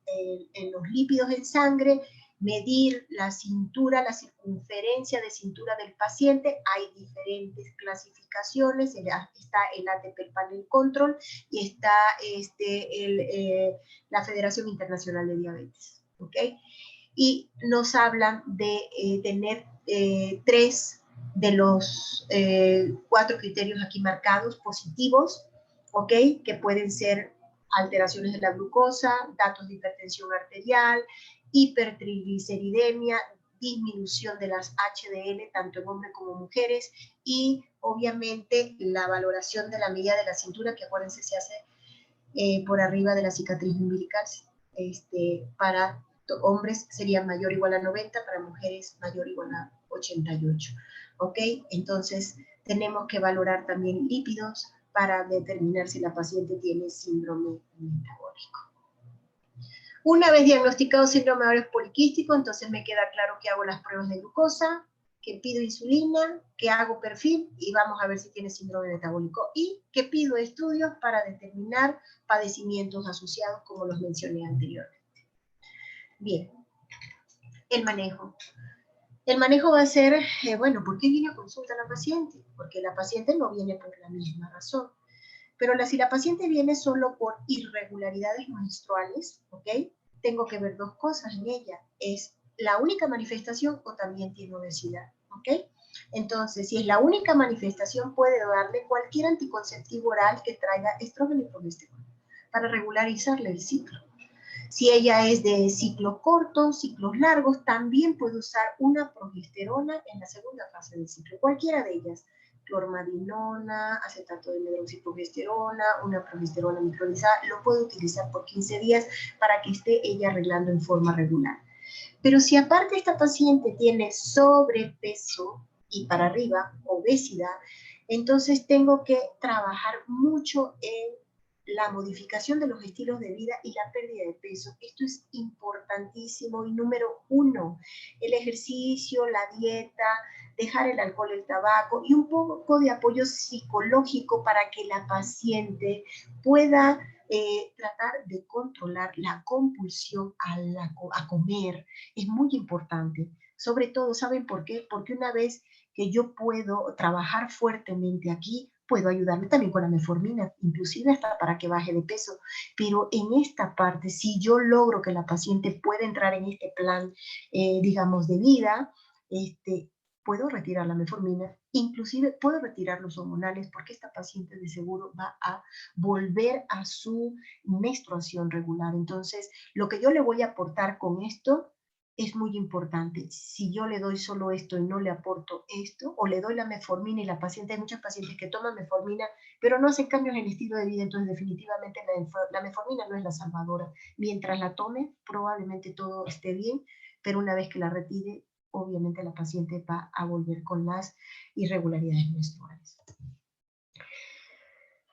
los lípidos en sangre, medir la cintura, la circunferencia de cintura del paciente. Hay diferentes clasificaciones, está el ATP Panel Control y está la Federación Internacional de Diabetes, ¿ok? Y nos hablan de tener 3 de los 4 criterios aquí marcados positivos, ¿ok? Que pueden ser alteraciones de la glucosa, datos de hipertensión arterial, hipertrigliceridemia, disminución de las HDL, tanto en hombres como mujeres, y obviamente la valoración de la medida de la cintura, que acuérdense se hace por arriba de la cicatriz umbilical. Para hombres sería mayor o igual a 90, para mujeres mayor o igual a 88. ¿Ok? Entonces, tenemos que valorar también lípidos para determinar si la paciente tiene síndrome metabólico. Una vez diagnosticado síndrome ovario poliquístico, entonces me queda claro que hago las pruebas de glucosa, que pido insulina, que hago perfil y vamos a ver si tiene síndrome metabólico, y que pido estudios para determinar padecimientos asociados como los mencioné anteriormente. Bien, el manejo. El manejo va a ser, bueno, ¿por qué viene a consulta la paciente? Porque la paciente no viene por la misma razón. Pero si la paciente viene solo por irregularidades menstruales, ¿ok? Tengo que ver 2 cosas en ella. ¿Es la única manifestación o también tiene obesidad? ¿Ok? Entonces, si es la única manifestación, puede darle cualquier anticonceptivo oral que traiga estrógeno y progesterona para regularizarle el ciclo. Si ella es de ciclos cortos, ciclos largos, también puede usar una progesterona en la segunda fase del ciclo, cualquiera de ellas. Clormadinona, acetato de medroxiprogesterona, una progesterona micronizada, lo puede utilizar por 15 días para que esté ella arreglando en forma regular. Pero si aparte esta paciente tiene sobrepeso y para arriba, obesidad, entonces tengo que trabajar mucho en la modificación de los estilos de vida y la pérdida de peso. Esto es importantísimo. Y número 1, el ejercicio, la dieta, dejar el alcohol, el tabaco y un poco de apoyo psicológico para que la paciente pueda tratar de controlar la compulsión a comer es muy importante. Sobre todo, ¿saben por qué? Porque una vez que yo puedo trabajar fuertemente aquí, puedo ayudarme también con la metformina, inclusive hasta para que baje de peso. Pero en esta parte, si yo logro que la paciente pueda entrar en este plan, digamos, de vida, puedo retirar la metformina, inclusive puedo retirar los hormonales porque esta paciente de seguro va a volver a su menstruación regular. Entonces, lo que yo le voy a aportar con esto es muy importante. Si yo le doy solo esto y no le aporto esto, o le doy la metformina y la paciente, hay muchos pacientes que toman metformina, pero no hacen cambios en el estilo de vida, entonces definitivamente la metformina no es la salvadora. Mientras la tome, probablemente todo esté bien, pero una vez que la retire, obviamente la paciente va a volver con las irregularidades menstruales.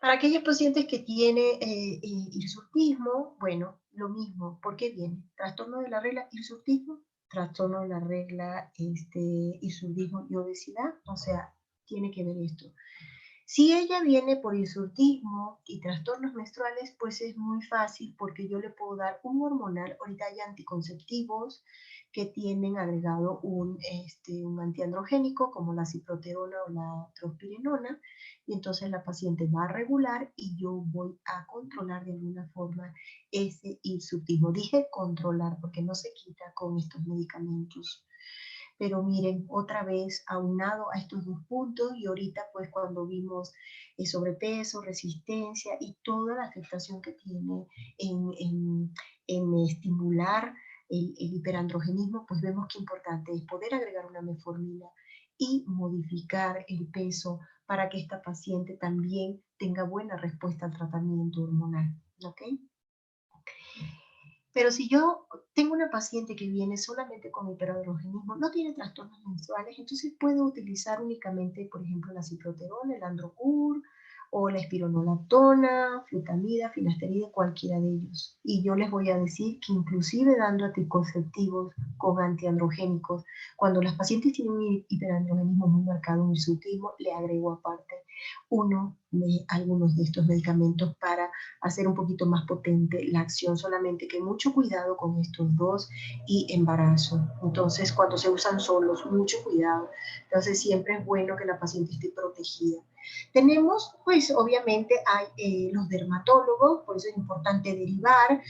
Para aquellos pacientes que tienen hirsutismo, bueno, lo mismo. ¿Por qué viene? Trastorno de la regla, hirsutismo, trastorno de la regla, hirsutismo y obesidad. O sea, tiene que ver esto. Si ella viene por hirsutismo y trastornos menstruales, pues es muy fácil porque yo le puedo dar un hormonal. Ahorita hay anticonceptivos que tienen agregado un antiandrogénico como la ciproterona o la trospirenona, y entonces la paciente va a regular y yo voy a controlar de alguna forma ese hirsutismo. Dije controlar porque no se quita con estos medicamentos. Pero miren, otra vez aunado a estos dos puntos, y ahorita pues cuando vimos sobrepeso, resistencia y toda la afectación que tiene en estimular el hiperandrogenismo, pues vemos que importante es poder agregar una metformina y modificar el peso para que esta paciente también tenga buena respuesta al tratamiento hormonal. ¿Ok? Pero si yo tengo una paciente que viene solamente con hiperandrogenismo, no tiene trastornos menstruales, entonces puedo utilizar únicamente, por ejemplo, la ciproterona, el Androcur, o la espironolactona, flutamida, finasterida, cualquiera de ellos. Y yo les voy a decir que inclusive dando anticonceptivos con antiandrogénicos, cuando las pacientes tienen un hiperandrogenismo muy marcado, un hirsutismo, le agrego aparte algunos de estos medicamentos para hacer un poquito más potente la acción, solamente que mucho cuidado con estos dos y embarazo. Entonces, cuando se usan solos, mucho cuidado. Entonces, siempre es bueno que la paciente esté protegida. Tenemos, pues, obviamente hay los dermatólogos, por eso es importante derivar.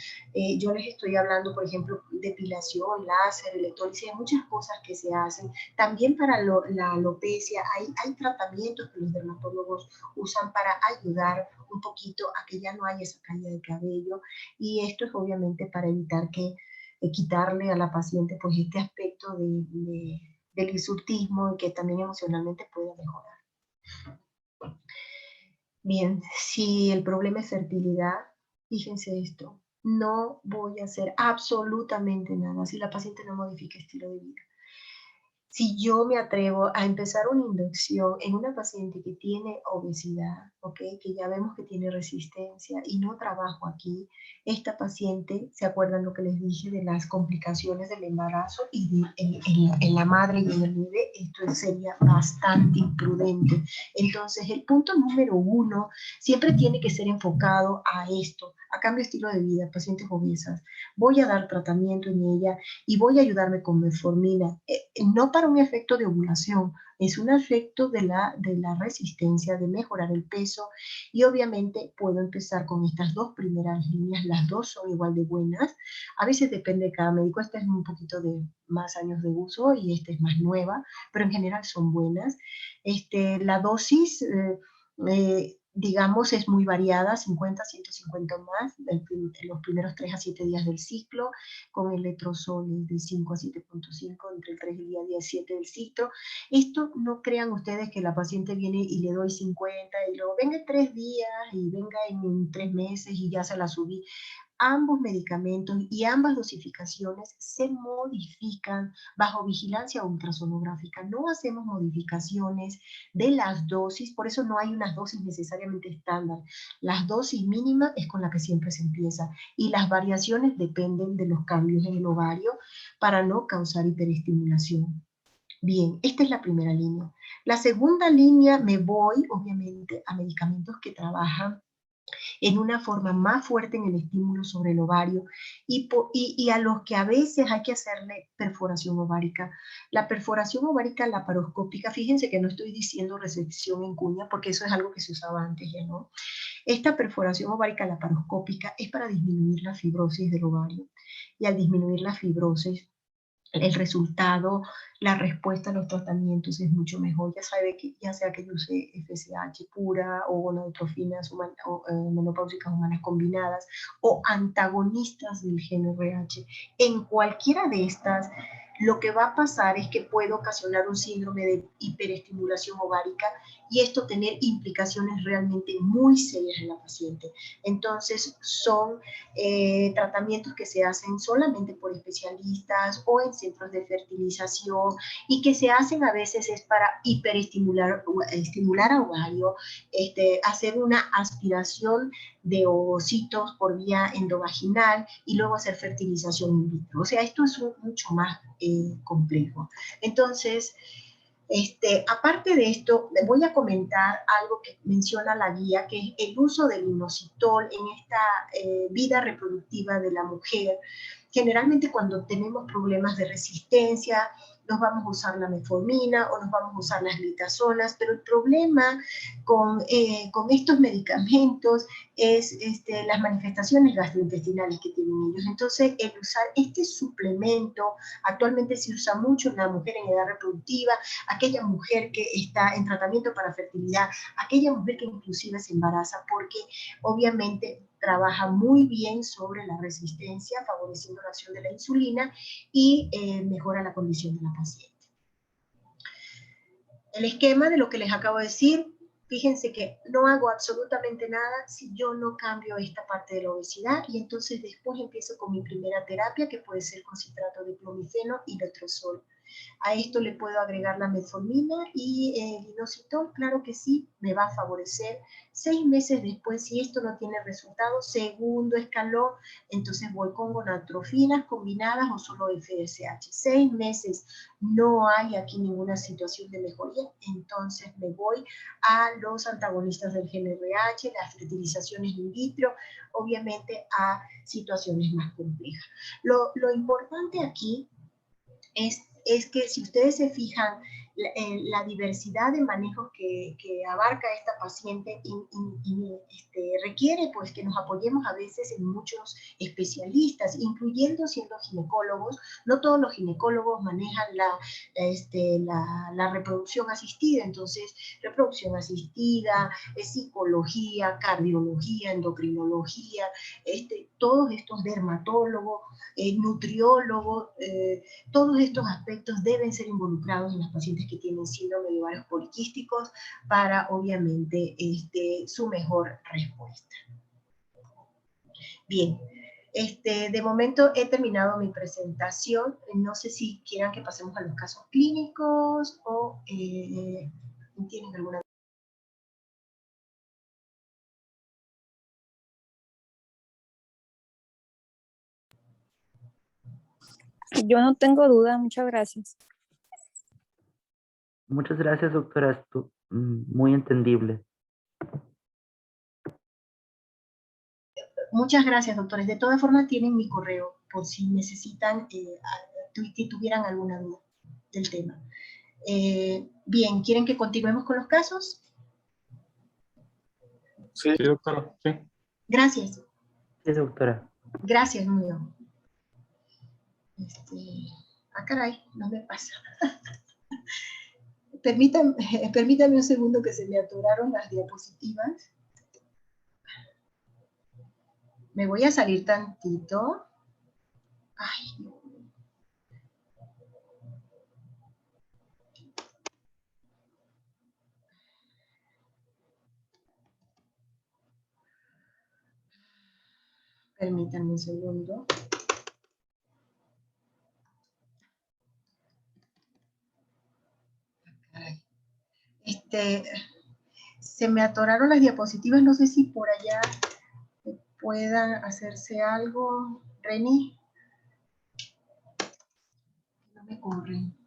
Yo les estoy hablando, por ejemplo, depilación, láser, electrólisis, hay muchas cosas que se hacen. También para la alopecia hay tratamientos que los dermatólogos usan para ayudar un poquito a que ya no haya esa caída de cabello, y esto es obviamente para evitar que quitarle a la paciente pues este aspecto del hirsutismo y que también emocionalmente pueda mejorar. Bien, si el problema es fertilidad, fíjense esto, no voy a hacer absolutamente nada si la paciente no modifica estilo de vida. Si yo me atrevo a empezar una inducción en una paciente que tiene obesidad, ¿okay? Que ya vemos que tiene resistencia y no trabajo aquí, esta paciente, ¿se acuerdan lo que les dije de las complicaciones del embarazo y en la madre y en el bebé? Esto sería bastante imprudente. Entonces, el punto número 1 siempre tiene que ser enfocado a esto, a cambio de estilo de vida, pacientes obesas. Voy a dar tratamiento en ella y voy a ayudarme con metformina, no para un efecto de ovulación, es un efecto de la resistencia, de mejorar el peso, y obviamente puedo empezar con estas dos primeras líneas, las dos son igual de buenas, a veces depende de cada médico, esta es un poquito de más años de uso y esta es más nueva, pero en general son buenas. La dosis digamos, es muy variada, 50, 150 más, en los primeros 3 a 7 días del ciclo, con el letrozol de 5 a 7.5, entre el 3 y el día 7 del ciclo. Esto no crean ustedes que la paciente viene y le doy 50 y luego venga en 3 días y venga en 3 meses y ya se la subí. Ambos medicamentos y ambas dosificaciones se modifican bajo vigilancia ultrasonográfica. No hacemos modificaciones de las dosis, por eso no hay unas dosis necesariamente estándar. Las dosis mínimas es con la que siempre se empieza y las variaciones dependen de los cambios en el ovario para no causar hiperestimulación. Bien, esta es la primera línea. La segunda línea me voy, obviamente, a medicamentos que trabajan en una forma más fuerte en el estímulo sobre el ovario y a los que a veces hay que hacerle perforación ovárica. La perforación ovárica laparoscópica, fíjense que no estoy diciendo resección en cuña porque eso es algo que se usaba antes, ya no. Esta perforación ovárica laparoscópica es para disminuir la fibrosis del ovario y al disminuir la fibrosis el resultado, la respuesta a los tratamientos es mucho mejor. Ya sabe que ya sea que yo use FSH pura o gonadotrofinas o menopáusicas humanas combinadas o antagonistas del GnRH. En cualquiera de estas, lo que va a pasar es que puede ocasionar un síndrome de hiperestimulación ovárica y esto tener implicaciones realmente muy serias en la paciente. Entonces, son tratamientos que se hacen solamente por especialistas o en centros de fertilización y que se hacen a veces es para estimular a ovario, hacer una aspiración de ovocitos por vía endovaginal y luego hacer fertilización in vitro. O sea, esto es mucho más complejo. Entonces, aparte de esto, les voy a comentar algo que menciona la guía, que es el uso del inositol en esta vida reproductiva de la mujer. Generalmente cuando tenemos problemas de resistencia, nos vamos a usar la metformina o nos vamos a usar las glitazonas, pero el problema con estos medicamentos es las manifestaciones gastrointestinales que tienen ellos. Entonces, el usar este suplemento, actualmente se usa mucho en la mujer en edad reproductiva, aquella mujer que está en tratamiento para fertilidad, aquella mujer que inclusive se embaraza, porque obviamente trabaja muy bien sobre la resistencia, favoreciendo la acción de la insulina y mejora la condición de la paciente. El esquema de lo que les acabo de decir, fíjense que no hago absolutamente nada si yo no cambio esta parte de la obesidad y entonces después empiezo con mi primera terapia que puede ser con citrato de clomifeno y letrozol. A esto le puedo agregar la metformina y el inositol, claro que sí, me va a favorecer. 6 meses después, si esto no tiene resultado, segundo escalón, entonces voy con gonadotrofinas combinadas o solo FSH. 6 meses, no hay aquí ninguna situación de mejoría, entonces me voy a los antagonistas del GnRH, las fertilizaciones in vitro, obviamente a situaciones más complejas. Lo importante aquí es que si ustedes se fijan, la diversidad de manejos que abarca esta paciente requiere pues que nos apoyemos a veces en muchos especialistas, incluyendo siendo ginecólogos. No todos los ginecólogos manejan la reproducción asistida, entonces reproducción asistida, psicología, cardiología, endocrinología, todos estos dermatólogos, nutriólogos, todos estos aspectos deben ser involucrados en las pacientes que tienen síndrome de ovarios poliquísticos para, obviamente, su mejor respuesta. Bien, de momento he terminado mi presentación. No sé si quieran que pasemos a los casos clínicos o tienen alguna. Yo no tengo duda, muchas gracias. Muchas gracias, doctora. Muy entendible. Muchas gracias, doctores. De todas formas, tienen mi correo por si necesitan, si tuvieran alguna duda del tema. Bien, ¿quieren que continuemos con los casos? Sí, doctora. Sí. Gracias. Sí, doctora. Gracias, Nuno. Caray, no me pasa. Permítame un segundo que se me atoraron las diapositivas. Me voy a salir tantito. Ay, no. Permítanme un segundo. Caray. Se me atoraron las diapositivas, no sé si por allá pueda hacerse algo. Reni, no me corren.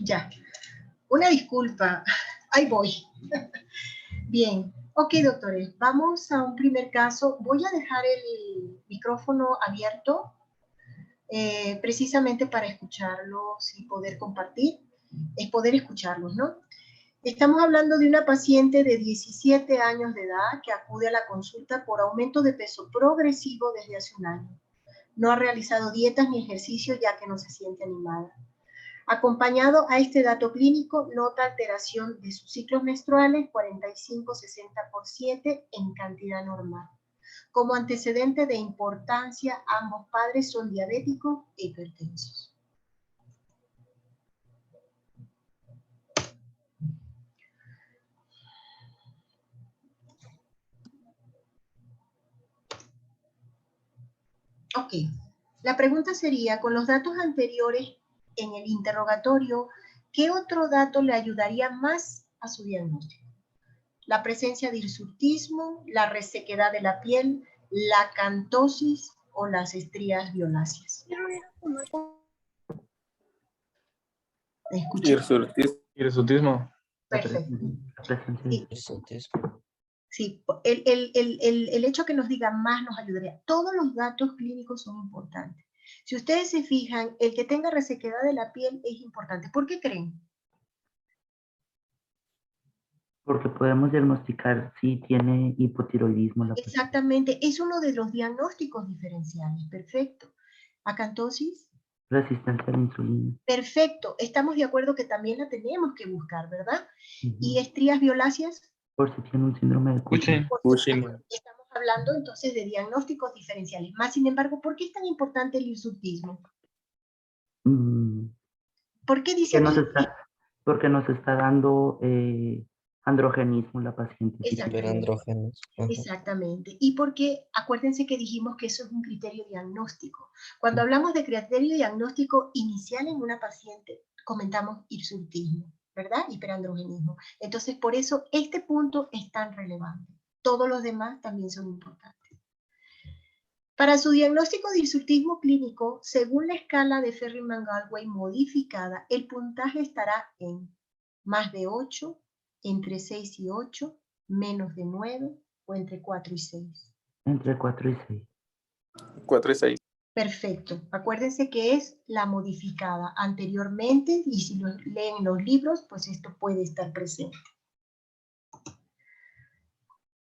Ya, una disculpa, ahí voy. Bien, ok, doctores, vamos a un primer caso. Voy a dejar el micrófono abierto precisamente para escucharlos y poder compartir, es poder escucharlos, ¿no? Estamos hablando de una paciente de 17 años de edad que acude a la consulta por aumento de peso progresivo desde hace un año. No ha realizado dietas ni ejercicios ya que no se siente animada. Acompañado a este dato clínico, nota alteración de sus ciclos menstruales 45-60/7 en cantidad normal. Como antecedente de importancia, ambos padres son diabéticos e hipertensos. Ok, la pregunta sería, con los datos anteriores en el interrogatorio, ¿qué otro dato le ayudaría más a su diagnóstico? La presencia de hirsutismo, la resequedad de la piel, la acantosis o las estrías violáceas. ¿Me escuchan? Hirsutismo. Perfecto. La presencia de- Sí, el hecho que nos diga más nos ayudaría. Todos los datos clínicos son importantes. Si ustedes se fijan, el que tenga resequedad de la piel es importante. ¿Por qué creen? Porque podemos diagnosticar si tiene hipotiroidismo la persona. Exactamente, es uno de los diagnósticos diferenciales. Perfecto. Acantosis. Resistencia a la insulina. Perfecto. Estamos de acuerdo que también la tenemos que buscar, ¿verdad? ¿Y Ujú. estrías violáceas? Por si tiene un síndrome de Cushing. Cushing. Estamos hablando entonces de diagnósticos diferenciales. Más sin embargo, ¿por qué es tan importante el hirsutismo? Mm, ¿Por qué dice que nos aquí? porque nos está dando androgenismo la paciente. Sí, sí. Hiperandrógenos. Ajá. Exactamente. Y porque acuérdense que dijimos que eso es un criterio diagnóstico. Cuando Mm. hablamos de criterio diagnóstico inicial en una paciente, comentamos hirsutismo, ¿verdad? Hiperandrogenismo. Entonces, por eso este punto es tan relevante. Todos los demás también son importantes. Para su diagnóstico de hirsutismo clínico, según la escala de Ferryman-Gallwey modificada, el puntaje estará en más de 8, entre 6 y 8, menos de 9 o entre 4 y 6. Entre 4 y 6. 4 y 6. Perfecto. Acuérdense que es la modificada anteriormente y si lo leen los libros, pues esto puede estar presente.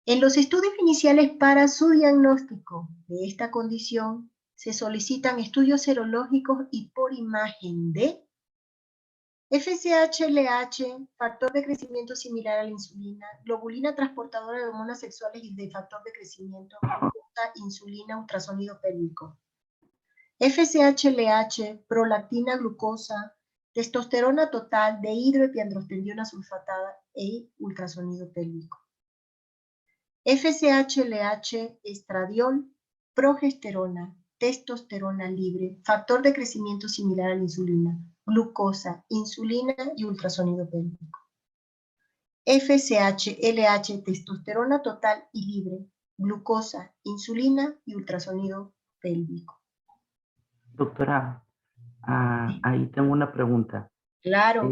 En los estudios iniciales para su diagnóstico de esta condición, se solicitan estudios serológicos y por imagen de FSH-LH, factor de crecimiento similar a la insulina, globulina transportadora de hormonas sexuales y de factor de crecimiento, glucosa, insulina, ultrasonido pélvico. FSH-LH, prolactina, glucosa, testosterona total, dehidroepiandrostendiona sulfatada e ultrasonido pélvico. FSH-LH, estradiol, progesterona, testosterona libre, factor de crecimiento similar a la insulina, glucosa, insulina y ultrasonido pélvico. FSH-LH, testosterona total y libre, glucosa, insulina y ultrasonido pélvico. Doctora, ahí tengo una pregunta. Claro.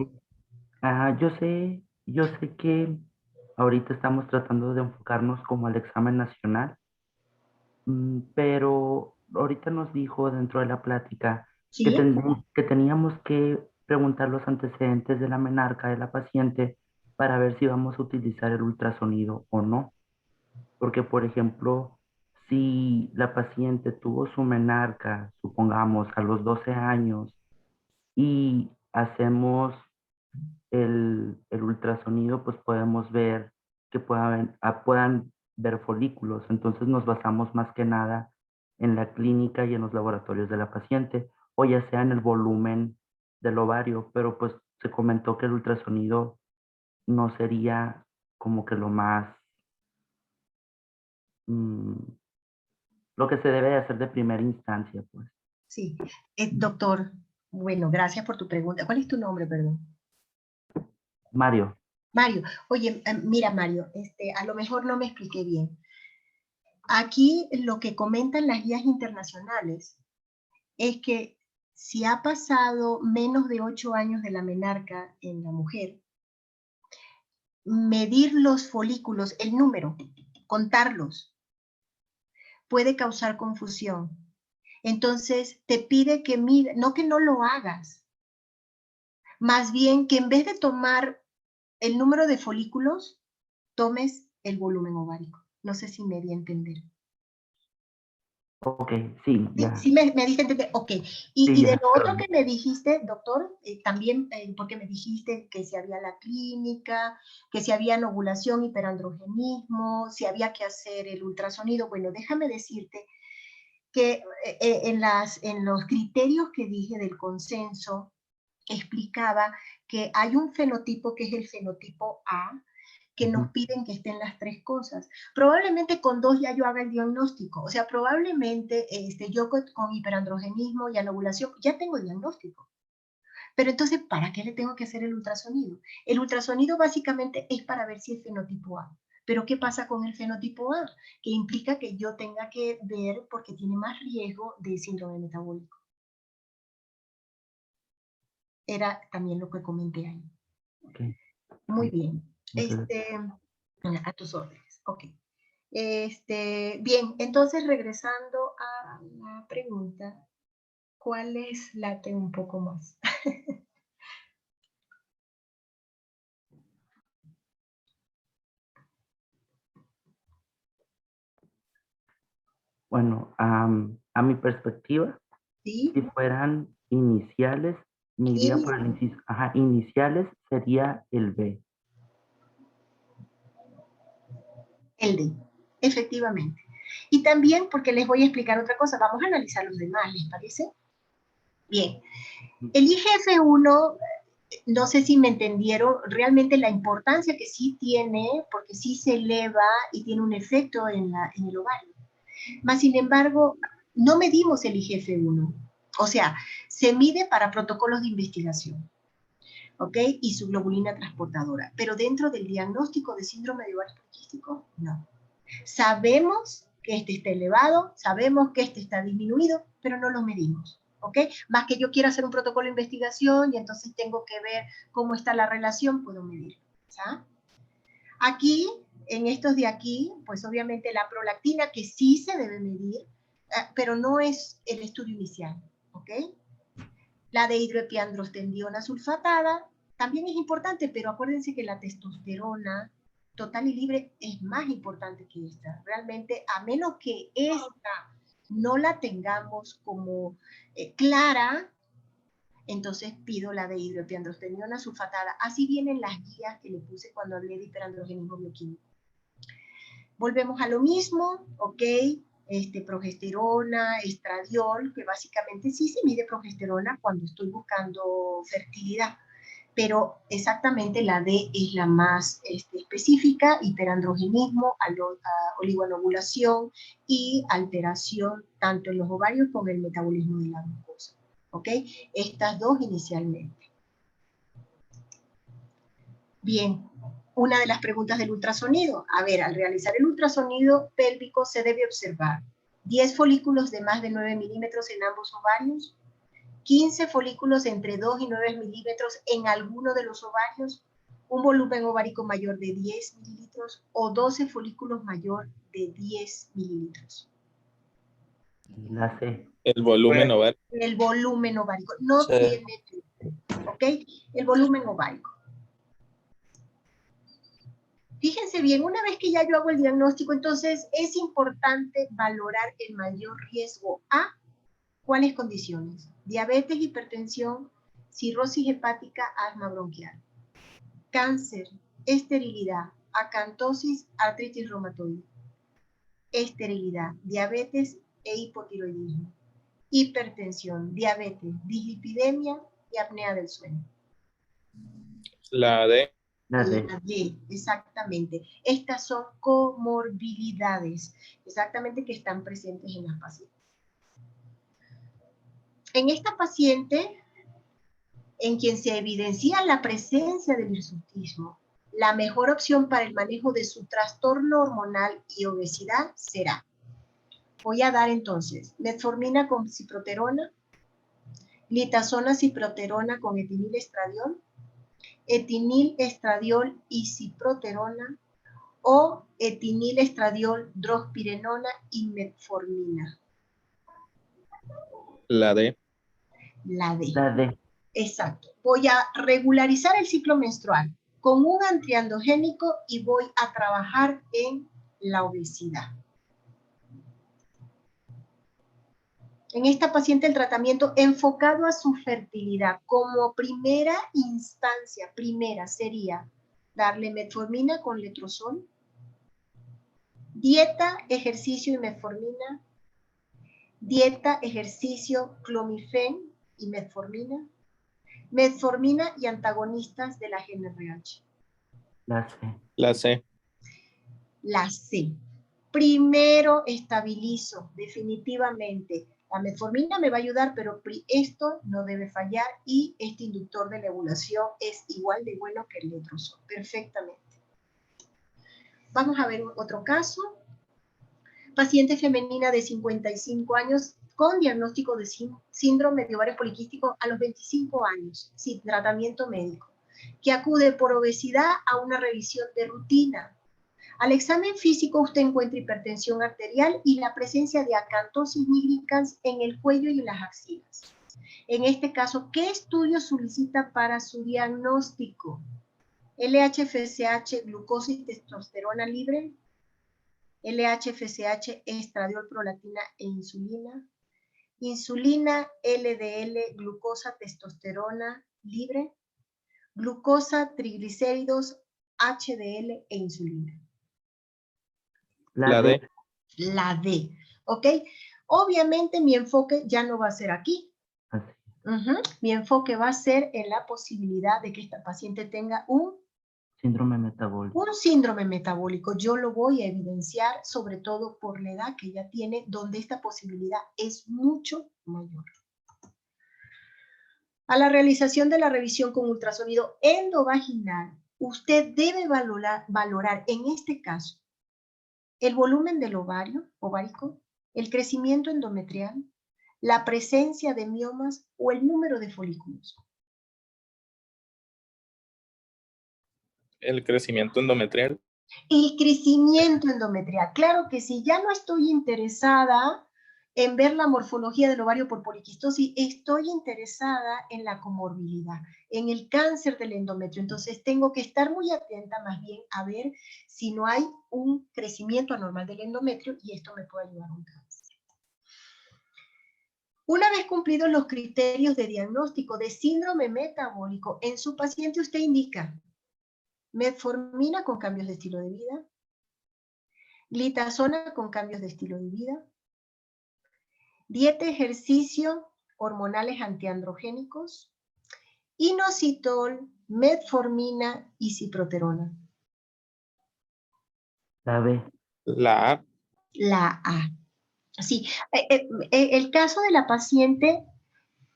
Yo sé que ahorita estamos tratando de enfocarnos como al examen nacional, pero ahorita nos dijo dentro de la plática que, ¿Sí? que teníamos que preguntar los antecedentes de la menarca de la paciente para ver si vamos a utilizar el ultrasonido o no. Porque, por ejemplo, si la paciente tuvo su menarca, supongamos, a los 12 años y hacemos el ultrasonido, pues podemos ver que puedan ver folículos. Entonces nos basamos más que nada en la clínica y en los laboratorios de la paciente, o ya sea en el volumen del ovario, pero pues se comentó que el ultrasonido no sería como que lo más, lo que se debe de hacer de primera instancia, pues. Sí. Doctor, bueno, gracias por tu pregunta. ¿Cuál es tu nombre, perdón? Mario. Mario. Oye, mira, Mario, a lo mejor no me expliqué bien. Aquí lo que comentan las guías internacionales es que si ha pasado menos de 8 años de la menarca en la mujer, medir los folículos, el número, contarlos, puede causar confusión. Entonces, te pide que mida, no que no lo hagas, más bien que en vez de tomar el número de folículos, tomes el volumen ovárico. No sé si me di a entender. Ok, sí, ya. Sí, me diste entender. Ok. Y Sí, de ya, lo otro perdón. que me dijiste, doctor, también porque me dijiste que si había la clínica, que si había ovulación, hiperandrogenismo, si había que hacer el ultrasonido. Bueno, déjame decirte que en los criterios que dije del consenso, explicaba que hay un fenotipo que es el fenotipo A, que nos piden que estén las tres cosas. Probablemente con 2 ya yo haga el diagnóstico. O sea, probablemente yo con hiperandrogenismo y anovulación ya tengo el diagnóstico. Pero entonces, ¿para qué le tengo que hacer el ultrasonido? El ultrasonido básicamente es para ver si es fenotipo A. Pero ¿qué pasa con el fenotipo A? Que implica que yo tenga que ver porque tiene más riesgo de síndrome metabólico. Era también lo que comenté ahí. Okay. Muy bien. A tus órdenes. Ok. Bien, entonces regresando a la pregunta, ¿cuál es late un poco más? Bueno, a mi perspectiva, ¿Sí? si fueran iniciales, me iría por el inciso. Ajá, iniciales sería el B. El D, efectivamente. Y también porque les voy a explicar otra cosa, vamos a analizar los demás, ¿les parece? Bien, el IGF-1, no sé si me entendieron, realmente la importancia que sí tiene, porque sí se eleva y tiene un efecto en el ovario. Mas, sin embargo, no medimos el IGF-1. O sea, se mide para protocolos de investigación, ¿ok? Y su globulina transportadora. Pero dentro del diagnóstico de síndrome de ovario poliquístico, no. Sabemos que este está elevado, sabemos que este está disminuido, pero no lo medimos, ¿ok? Más que yo quiera hacer un protocolo de investigación y entonces tengo que ver cómo está la relación, puedo medirlo, ¿sabes? Aquí, en estos de aquí, pues obviamente la prolactina que sí se debe medir, pero no es el estudio inicial, ¿ok? La de hidroepiandrostendiona sulfatada también es importante, pero acuérdense que la testosterona total y libre es más importante que esta. Realmente, a menos que esta no la tengamos como clara, entonces pido la de hidroepiandrostendiona sulfatada. Así vienen las guías que le puse cuando hablé de hiperandrogenismo bioquímico. Volvemos a lo mismo, ¿ok? Progesterona, estradiol, que básicamente sí se mide progesterona cuando estoy buscando fertilidad, pero exactamente la D es la más específica, hiperandrogenismo, oligoanovulación y alteración tanto en los ovarios como en el metabolismo de la glucosa, ¿ok? Estas dos inicialmente. Bien, una de las preguntas del ultrasonido. A ver, al realizar el ultrasonido pélvico se debe observar 10 folículos de más de 9 milímetros en ambos ovarios, 15 folículos entre 2 y 9 milímetros en alguno de los ovarios, un volumen ovárico mayor de 10 mililitros o 12 folículos mayor de 10 mililitros. La C. El volumen ovárico. El volumen ovárico. No tiene, ¿ok? El volumen ovárico. Fíjense bien, una vez que ya yo hago el diagnóstico, entonces es importante valorar el mayor riesgo a ¿cuáles condiciones? Diabetes, hipertensión, cirrosis hepática, asma bronquial, cáncer, esterilidad, acantosis, artritis reumatoide, esterilidad, diabetes e hipotiroidismo, hipertensión, diabetes, dislipidemia y apnea del sueño. La D. La D. La D, exactamente. Estas son comorbilidades, exactamente, que están presentes en las pacientes. En esta paciente, en quien se evidencia la presencia del hirsutismo, la mejor opción para el manejo de su trastorno hormonal y obesidad será, voy a dar entonces metformina con ciproterona, glitazona ciproterona con etinilestradiol, etinilestradiol y ciproterona, o etinilestradiol, drospirenona y metformina. La D. La D. La D. Exacto. Voy a regularizar el ciclo menstrual con un antiandrogénico y voy a trabajar en la obesidad. En esta paciente el tratamiento enfocado a su fertilidad como primera instancia, sería darle metformina con letrozol, dieta, ejercicio y metformina, dieta, ejercicio, clomifen y metformina, metformina y antagonistas de la GnRH. La C. La C. La C. Primero estabilizo definitivamente. La metformina me va a ayudar, pero esto no debe fallar y este inductor de la ovulación es igual de bueno que el letrozol. Perfectamente. Vamos a ver otro caso. Paciente femenina de 55 años con diagnóstico de síndrome de ovario poliquístico a los 25 años, sin tratamiento médico, que acude por obesidad a una revisión de rutina. Al examen físico usted encuentra hipertensión arterial y la presencia de acantosis nigricans en el cuello y en las axilas. En este caso, ¿qué estudio solicita para su diagnóstico? LH-FSH, glucosa y testosterona libre, LH-FSH, estradiol, prolactina e insulina, insulina, LDL, glucosa, testosterona libre, glucosa, triglicéridos, HDL e insulina. La D. La D, ¿ok? Obviamente mi enfoque ya no va a ser aquí. Así. Mi enfoque va a ser en la posibilidad de que esta paciente tenga un Síndrome metabólico. síndrome metabólico. Yo lo voy a evidenciar, sobre todo por la edad que ella tiene, donde esta posibilidad es mucho mayor. A la realización de la revisión con ultrasonido endovaginal, usted debe valorar en este caso el volumen del ovárico, el crecimiento endometrial, la presencia de miomas o el número de folículos. El crecimiento endometrial. El crecimiento endometrial. Claro que si ya no estoy interesada en ver la morfología del ovario por poliquistosis, estoy interesada en la comorbilidad, en el cáncer del endometrio. Entonces tengo que estar muy atenta más bien a ver si no hay un crecimiento anormal del endometrio y esto me puede ayudar a un cáncer. Una vez cumplidos los criterios de diagnóstico de síndrome metabólico, en su paciente usted indica metformina con cambios de estilo de vida, glitazona con cambios de estilo de vida, dieta, ejercicio, hormonales antiandrogénicos, inositol, metformina y ciproterona. La B. La A. La A. Sí, el caso de la paciente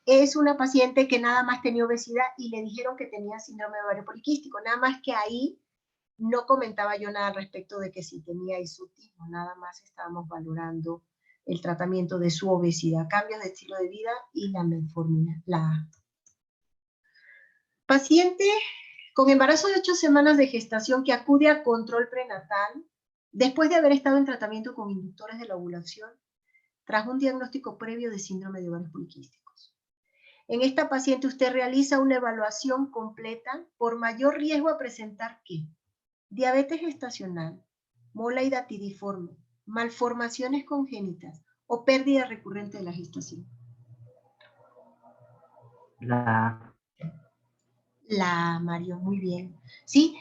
es una paciente que nada más tenía obesidad y le dijeron que tenía síndrome de ovario poliquístico, nada más que ahí no comentaba yo nada al respecto de que si tenía hirsutismo, nada más estábamos valorando el tratamiento de su obesidad, cambios de estilo de vida y la metformina, la A. Paciente con embarazo de 8 semanas de gestación que acude a control prenatal después de haber estado en tratamiento con inductores de la ovulación tras un diagnóstico previo de síndrome de ovarios poliquísticos. En esta paciente usted realiza una evaluación completa por mayor riesgo a presentar ¿qué? Diabetes gestacional, mola hidatidiforme, malformaciones congénitas o pérdida recurrente de la gestación. La A. La Mario, muy bien. ¿Sí?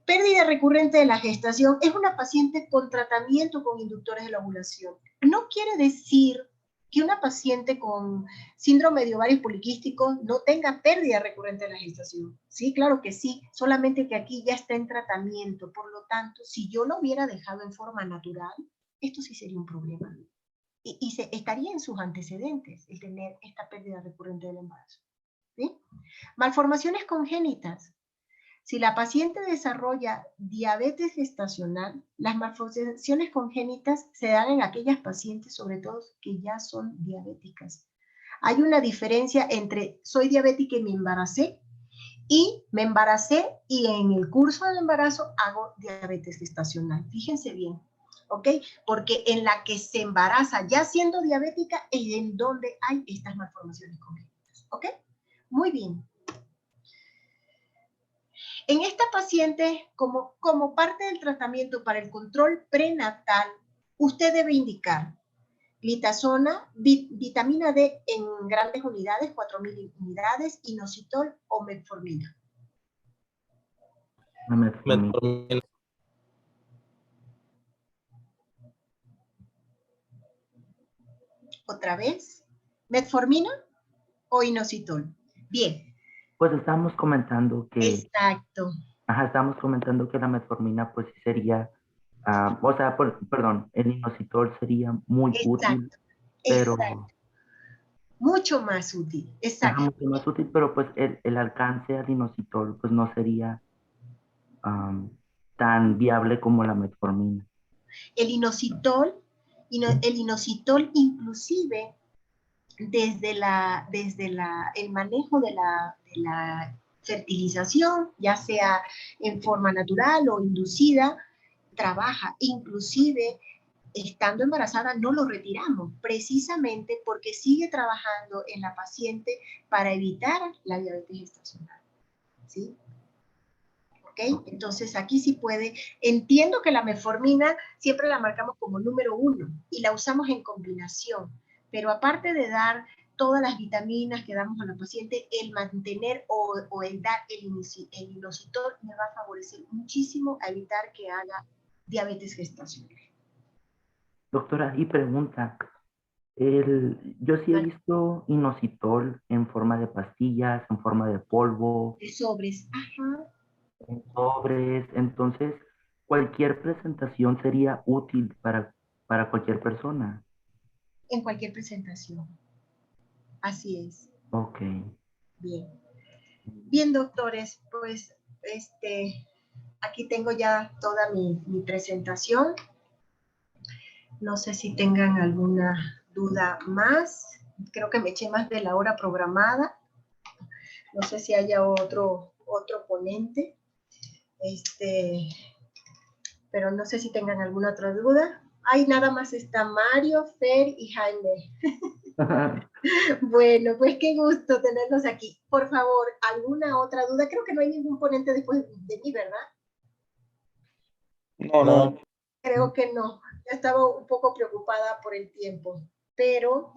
Pérdida recurrente de la gestación es una paciente con tratamiento con inductores de la ovulación. No quiere decir que una paciente con síndrome de ovarios poliquísticos no tenga pérdida recurrente de la gestación. Sí, claro que sí, solamente que aquí ya está en tratamiento. Por lo tanto, si yo lo hubiera dejado en forma natural, esto sí sería un problema. Y estaría en sus antecedentes el tener esta pérdida recurrente del embarazo. ¿Sí? Malformaciones congénitas. Si la paciente desarrolla diabetes gestacional, las malformaciones congénitas se dan en aquellas pacientes, sobre todo, que ya son diabéticas. Hay una diferencia entre soy diabética y me embaracé y en el curso del embarazo hago diabetes gestacional. Fíjense bien, ¿ok? Porque en la que se embaraza ya siendo diabética es en donde hay estas malformaciones congénitas, ¿ok? Muy bien. En esta paciente, como parte del tratamiento para el control prenatal, usted debe indicar glitazona, vitamina D en grandes unidades, 4.000 unidades, inositol o metformina. La metformina. Metformina. Otra vez, metformina o inositol. Bien. Pues estábamos comentando que... Exacto. Ajá, estábamos comentando que la metformina pues sí sería, o sea, perdón, el inositol sería muy útil, pero... Exacto. Mucho más útil. Exacto. Ajá, mucho más útil, pero pues el alcance al inositol pues no sería tan viable como la metformina. El inositol inclusive desde el manejo de la fertilización, ya sea en forma natural o inducida, trabaja. Inclusive, estando embarazada, no lo retiramos, precisamente porque sigue trabajando en la paciente para evitar la diabetes gestacional. ¿Sí? ¿Ok? Entonces, aquí sí puede. Entiendo que la metformina siempre la marcamos como número 1 y la usamos en combinación, pero aparte de dar todas las vitaminas que damos a la paciente, el mantener o el dar el inositol me va a favorecer muchísimo a evitar que haga diabetes gestacional. Doctora, y pregunta, yo sí he visto inositol en forma de pastillas, en forma de polvo, De sobres, ajá. en sobres, entonces cualquier presentación sería útil para cualquier persona. En cualquier presentación. Así es. Ok. Bien. Bien, doctores, pues aquí tengo ya toda mi presentación. No sé si tengan alguna duda más. Creo que me eché más de la hora programada. No sé si haya otro ponente. Pero no sé si tengan alguna otra duda. Ahí nada más está Mario, Fer y Jaime. Bueno, pues qué gusto tenerlos aquí. Por favor, ¿alguna otra duda? Creo que no hay ningún ponente después de mí, ¿verdad? No. Creo que no. Ya estaba un poco preocupada por el tiempo, pero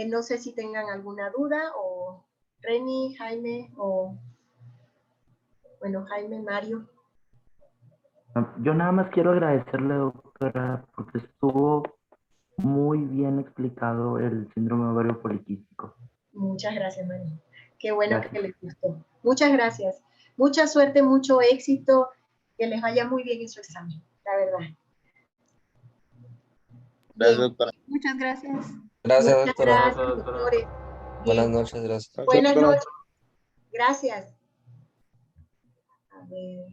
no sé si tengan alguna duda, o Reni, Jaime, o bueno, Jaime, Mario. Yo nada más quiero agradecerle, doctora, porque estuvo muy bien explicado el síndrome ovario poliquístico. Muchas gracias, Mario. Qué bueno Gracias. que les gustó. Muchas gracias. Mucha suerte, mucho éxito, que les vaya muy bien en su examen, la verdad. Gracias, Bien. doctora. Muchas gracias. Gracias, Muchas doctora. gracias, doctores. Buenas Bien. noches, gracias. Buenas noches. Gracias. A ver.